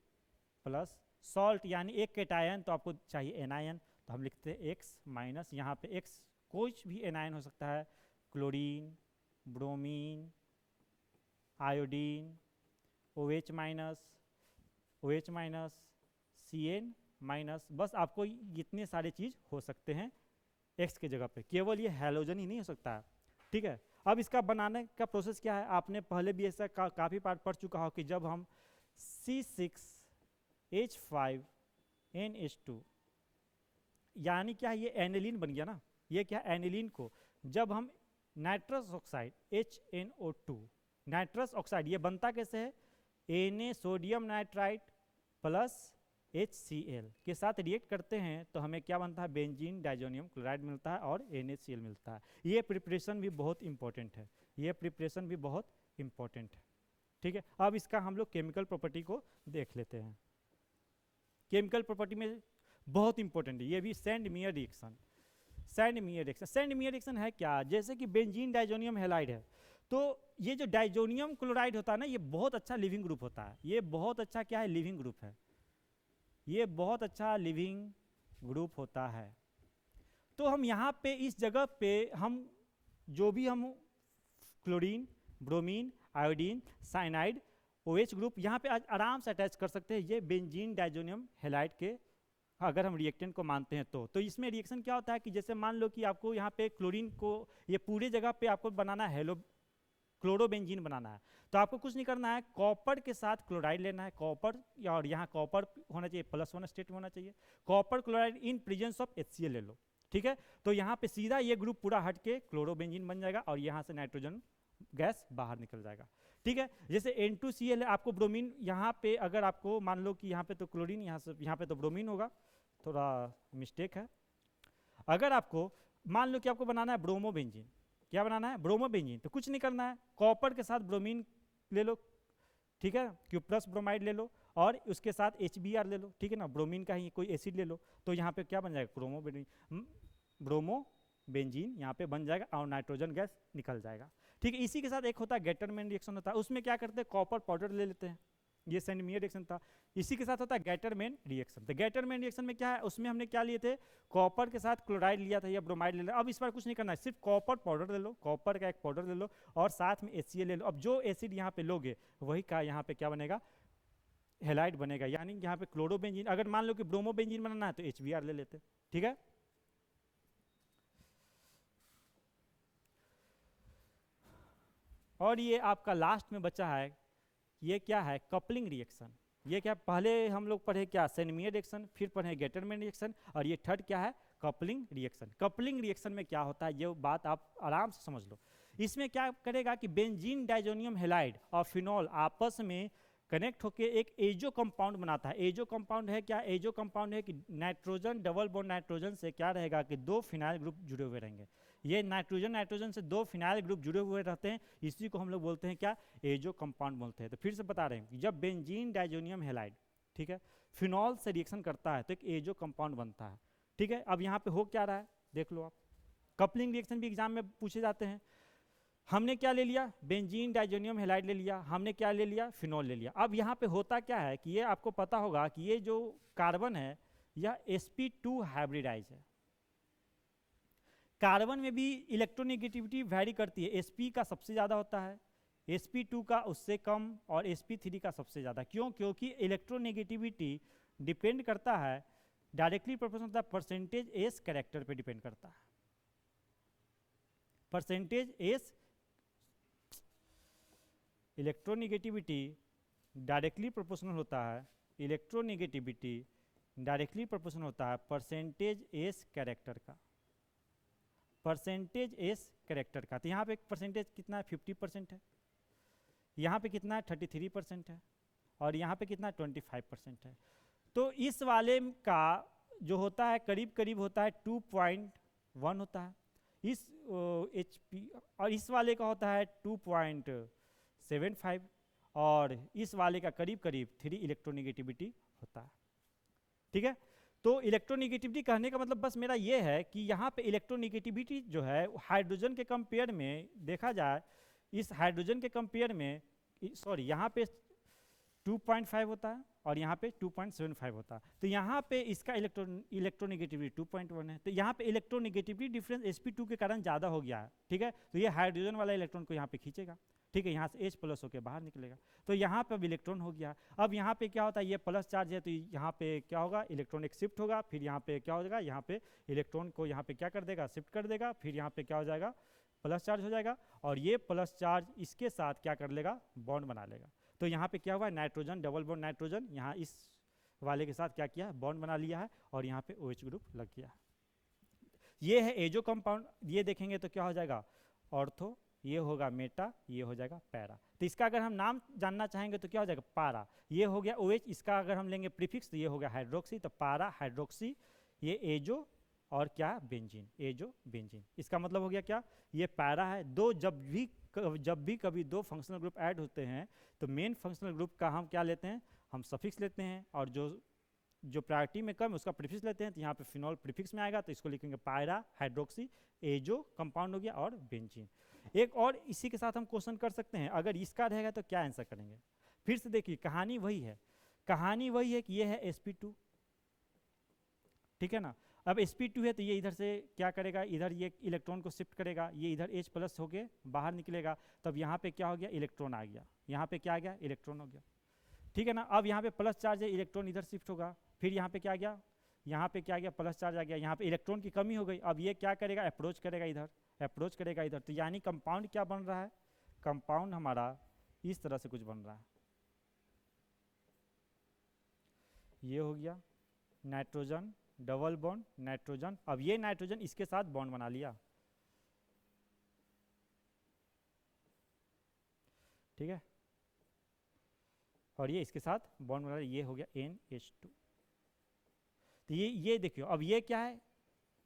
प्लस सॉल्ट, यानी एक केटायन तो आपको चाहिए एनायन, तो हम लिखते हैं X माइनस, यहाँ पे X कुछ भी एनायन हो सकता है, chlorine, bromine, iodine, OH minus, OH minus, CN minus, बस आपको इतने सारे चीज़ हो सकते हैं X के जगह पे, केवल ये हैलोजन ही नहीं हो सकता है, ठीक है। अब इसका बनाने का प्रोसेस क्या है, आपने पहले भी ऐसा काफ़ी पार्ट पढ़ चुका हो कि जब हम C6H5NH2, यानी क्या है, ये एनिलीन बन गया ना, ये क्या एनिलीन को जब हम nitrous oxide HNO2, nitrous oxide ये बनता कैसे है, Na sodium nitrite plus HCl के साथ रिएक्ट करते हैं तो हमें क्या बनता है, बेंजीन डाइजोनियम क्लोराइड मिलता है और NaCl मिलता है। ये प्रिपरेशन भी बहुत इंपॉर्टेंट है, ये प्रिपरेशन भी बहुत इंपॉर्टेंट है, ठीक है। अब इसका हम लोग केमिकल प्रॉपर्टी को देख लेते हैं। केमिकल प्रॉपर्टी में बहुत इंपॉर्टेंट है ये भी, sand मियर reaction. Sand मियर reaction, sand मियर reaction है क्या, जैसे कि बेंजीन डाइजोनियम हैलाइड है, तो ये जो डाइजोनियम क्लोराइड होता है ना, ये बहुत अच्छा लिविंग ग्रुप होता है, ये बहुत अच्छा क्या है, लिविंग ग्रुप है, ये बहुत अच्छा लिविंग ग्रुप होता है। तो हम यहाँ पे इस जगह पे हम जो भी हम chlorine, bromine, iodine, cyanide, OH group यहाँ पे आराम से अटैच कर सकते हैं, ये बेंजीन डाइजोनियम हैलाइड के अगर हम रिएक्टेंट को मानते हैं तो इसमें रिएक्शन क्या होता है कि जैसे मान लो कि आपको यहाँ पे क्लोरीन को ये पूरे जगह पे आपको बनाना है हेलो क्लोरोबेंजीन बनाना है, तो आपको कुछ नहीं करना है, कॉपर के साथ क्लोराइड लेना है, कॉपर, और यहाँ कॉपर होना चाहिए +1 स्टेट में होना चाहिए, copper chloride in presence of HCl ले लो, ठीक है। तो यहाँ पे सीधा ये ग्रुप पूरा हट के क्लोरोबेंजीन बन जाएगा और यहाँ से नाइट्रोजन गैस बाहर निकल जाएगा, ठीक है। जैसे N2Cl है, आपको ब्रोमीन यहाँ पे अगर आपको मान लो कि यहाँ पे तो क्लोरीन, यहाँ पे तो ब्रोमीन होगा, थोड़ा मिस्टेक है। अगर आपको मान लो कि आपको बनाना है ब्रोमोबेंजीन, क्या बनाना है, ब्रोमोबेंजीन, तो कुछ नहीं करना है, कॉपर के साथ ब्रोमीन ले लो, ठीक है, Q प्लस ब्रोमाइड ले लो और उसके साथ HBr ले लो, ठीक है ना, ब्रोमीन का ही कोई एसिड ले लो, तो यहाँ पे क्या बन जाएगा, ब्रोमोबेंजीन यहाँ पे बन जाएगा और नाइट्रोजन गैस निकल जाएगा, ठीक है। इसी के साथ एक होता है गैटरमैन रिएक्शन होता है, उसमें क्या करते हैं, कॉपर पाउडर ले लेते हैं, ये सैंड मियर रिएक्शन था। इसी के साथ होता है गैटरमैन रिएक्शन, तो गैटरमैन रिएक्शन में क्या है, उसमें हमने क्या लिए थे, कॉपर के साथ क्लोराइड लिया था या ब्रोमाइड ले लिया। अब इस बार कुछ नहीं करना है, सिर्फ कॉपर पाउडर ले लो, कॉपर का एक पाउडर ले लो और साथ में HCl ले लो। अब जो एसिड यहाँ पे लोगे वही का यहाँ पे क्या बनेगा, हेलाइड बनेगा, यानी यहाँ पे क्लोरोबेंजीन, अगर मान लो कि ब्रोमोबेंजीन बनाना है तो HBr ले लेते, ठीक है। और ये आपका लास्ट में बचा है, ये क्या है, कपलिंग रिएक्शन। ये क्या, पहले हम लोग पढ़े क्या, सैंड मियर रिएक्शन, फिर पढ़े गैटरमैन रिएक्शन, और ये थर्ड क्या है, कपलिंग रिएक्शन। कपलिंग रिएक्शन में क्या होता है, ये बात आप आराम से समझ लो। इसमें क्या करेगा कि बेंजीन डाइजोनियम हैलाइड और फिनॉल आपस में कनेक्ट होकर एक एजो कंपाउंड बनाता है। एजो कंपाउंड है क्या, एजो कंपाउंड है कि नाइट्रोजन डबल बॉन्ड नाइट्रोजन से क्या रहेगा कि 2 फिनाइल ग्रुप जुड़े हुए रहेंगे। ये नाइट्रोजन से 2 फिनाइल ग्रुप जुड़े हुए रहते हैं, इसी को हम लोग बोलते हैं क्या, एजो कंपाउंड बोलते हैं। तो फिर से बता रहे हैं कि जब बेंजीन डाइजोनियम हैलाइड, ठीक है, फिनॉल से रिएक्शन करता है तो एक एजो कंपाउंड बनता है, ठीक है। अब यहाँ पे हो क्या रहा है, देख लो आप, कपलिंग रिएक्शन भी एग्जाम में पूछे जाते हैं। हमने क्या ले लिया, बेंजीन डाइजोनियम हैलाइड ले लिया, हमने क्या ले लिया, फिनॉल ले लिया। अब यहाँ पे होता क्या है कि ये आपको पता होगा कि ये जो कार्बन है यह sp2 हाइब्रिडाइज है। कार्बन में भी इलेक्ट्रोनेगेटिविटी वैरी करती है, sp का सबसे ज़्यादा होता है, sp2 का उससे कम और sp3 का सबसे ज़्यादा। क्यों, क्योंकि इलेक्ट्रोनेगेटिविटी डिपेंड करता है, डायरेक्टली प्रोपोर्शनल होता है परसेंटेज एस कैरेक्टर पे डिपेंड करता है। Percentage S electronegativity directly proportional होता है, इलेक्ट्रोनेगेटिविटी डायरेक्टली प्रोपोर्शनल होता है परसेंटेज एस कैरेक्टर का, परसेंटेज एस कैरेक्टर का। तो यहाँ पे परसेंटेज कितना है, 50% है, यहाँ पे कितना है 33% है, और यहाँ पे कितना 25% है। तो इस वाले का जो होता है करीब करीब होता है 2.1 होता है, इस HP, और इस वाले का होता है 2.75, और इस वाले का करीब करीब 3 इलेक्ट्रोनिगेटिविटी होता है। ठीक है, तो इलेक्ट्रोनिगेटिविटी कहने का मतलब बस मेरा ये है कि यहाँ पे इलेक्ट्रोनिगेटिविटी जो है हाइड्रोजन के कंपेयर में देखा जाए, इस हाइड्रोजन के कंपेयर में, सॉरी यहाँ पे 2.5 होता है और यहाँ पे 2.75 होता है, तो यहाँ पे इसका इलेक्ट्रोनिगेटिविटी 2.1 है, तो यहाँ पे इलेक्ट्रोनिगेटिविटी डिफरेंस sp2 के कारण ज़्यादा हो गया है। ठीक है, तो ये हाइड्रोजन वाला इलेक्ट्रॉन को यहाँ पे खींचेगा। ठीक है, यहाँ से H प्लस होकर बाहर निकलेगा, तो यहाँ पे अब इलेक्ट्रॉन हो गया। अब यहाँ पे क्या होता है, ये प्लस चार्ज है तो यहाँ पे क्या होगा, इलेक्ट्रॉन एक शिफ्ट होगा, फिर यहाँ पे क्या हो जाएगा, यहाँ पे इलेक्ट्रॉन को यहाँ पे क्या कर देगा, शिफ्ट कर देगा, फिर यहाँ पे क्या हो जाएगा, प्लस चार्ज हो जाएगा, और ये प्लस चार्ज इसके साथ क्या कर लेगा, बॉन्ड बना लेगा। तो यहाँ पे क्या हुआ, नाइट्रोजन डबल बॉन्ड नाइट्रोजन यहाँ इस वाले के साथ क्या किया है, बॉन्ड बना लिया है, और यहाँ पे OH ग्रुप लग गया है। ये है एजो कंपाउंड, ये देखेंगे तो क्या हो जाएगा, ऑर्थो, ये होगा मेटा, ये हो जाएगा पैरा। तो इसका अगर हम नाम जानना चाहेंगे तो क्या हो जाएगा, पारा, ये हो गया OH, इसका अगर हम लेंगे प्रीफिक्स तो ये हो गया हाइड्रोक्सी, तो पारा हाइड्रोक्सी, ये एजो और क्या, बेंजीन, एजो बेंजीन। इसका मतलब हो गया क्या, ये पैरा है। दो जब भी कभी दो फंक्शनल ग्रुप ऐड होते हैं तो मेन फंक्शनल ग्रुप का हम क्या लेते हैं, हम सफिक्स लेते हैं, और जो प्रायोरिटी में कम उसका प्रीफिक्स लेते हैं। तो यहाँ पे फिनॉल प्रीफिक्स में आएगा, तो इसको लिखेंगे पायरा हाइड्रोक्सी, एजो कंपाउंड हो गया, और बेंजीन। एक और इसी के साथ हम क्वेश्चन कर सकते हैं, अगर इसका रहेगा तो क्या आंसर करेंगे। फिर से देखिए, कहानी वही है, कहानी वही है कि ये है sp2, ठीक है ना। अब sp2 है तो ये इधर से क्या करेगा, इधर ये इलेक्ट्रॉन को शिफ्ट करेगा, ये इधर H प्लस होके बाहर निकलेगा, तब यहाँ पे क्या हो गया, इलेक्ट्रॉन आ गया, यहाँ पे क्या आ गया, इलेक्ट्रॉन हो गया। ठीक है ना, अब यहाँ पे प्लस चार्ज है, इलेक्ट्रॉन इधर शिफ्ट होगा, फिर यहाँ पे क्या आ गया, यहाँ पे क्या आ गया, प्लस चार्ज आ गया, यहाँ पे इलेक्ट्रॉन की कमी हो गई। अब ये क्या करेगा, अप्रोच करेगा इधर, अप्रोच करेगा इधर, तो यानी कंपाउंड क्या बन रहा है, कंपाउंड हमारा इस तरह से कुछ बन रहा है। ये हो गया नाइट्रोजन डबल बॉन्ड नाइट्रोजन, अब ये नाइट्रोजन इसके साथ बॉन्ड बना लिया। ठीक है, और ये इसके साथ बॉन्ड बना लिया, ये हो गया NH2। तो ये देखियो, अब ये क्या है,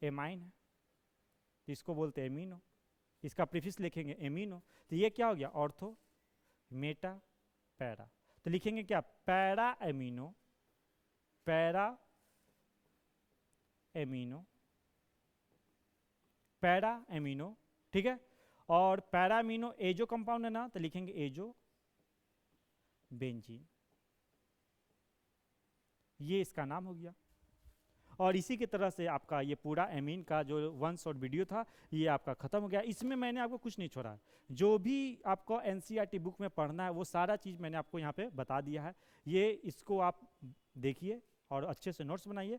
एमाइन है, तो इसको बोलते हैं एमिनो, इसका प्रीफिक्स लिखेंगे एमिनो। तो ये क्या हो गया, ऑर्थो मेटा पैरा, तो लिखेंगे क्या, para amino, para amino, para amino. ठीक है, और पैरा एमिनो एजो कंपाउंड है ना, तो लिखेंगे एजो बेंजीन, ये इसका नाम हो गया। और इसी की तरह से आपका ये पूरा एमीन का जो 1 शॉर्ट वीडियो था ये आपका ख़त्म हो गया। इसमें मैंने आपको कुछ नहीं छोड़ा, जो भी आपको NCERT बुक में पढ़ना है वो सारा चीज़ मैंने आपको यहाँ पे बता दिया है। ये इसको आप देखिए और अच्छे से नोट्स बनाइए,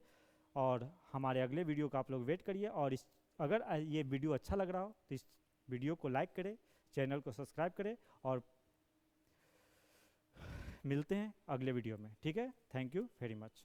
और हमारे अगले वीडियो का आप लोग वेट करिए। और अगर ये वीडियो अच्छा लग रहा हो तो इस वीडियो को लाइक करें, चैनल को सब्सक्राइब करें, और मिलते हैं अगले वीडियो में। ठीक है, थैंक यू वेरी मच।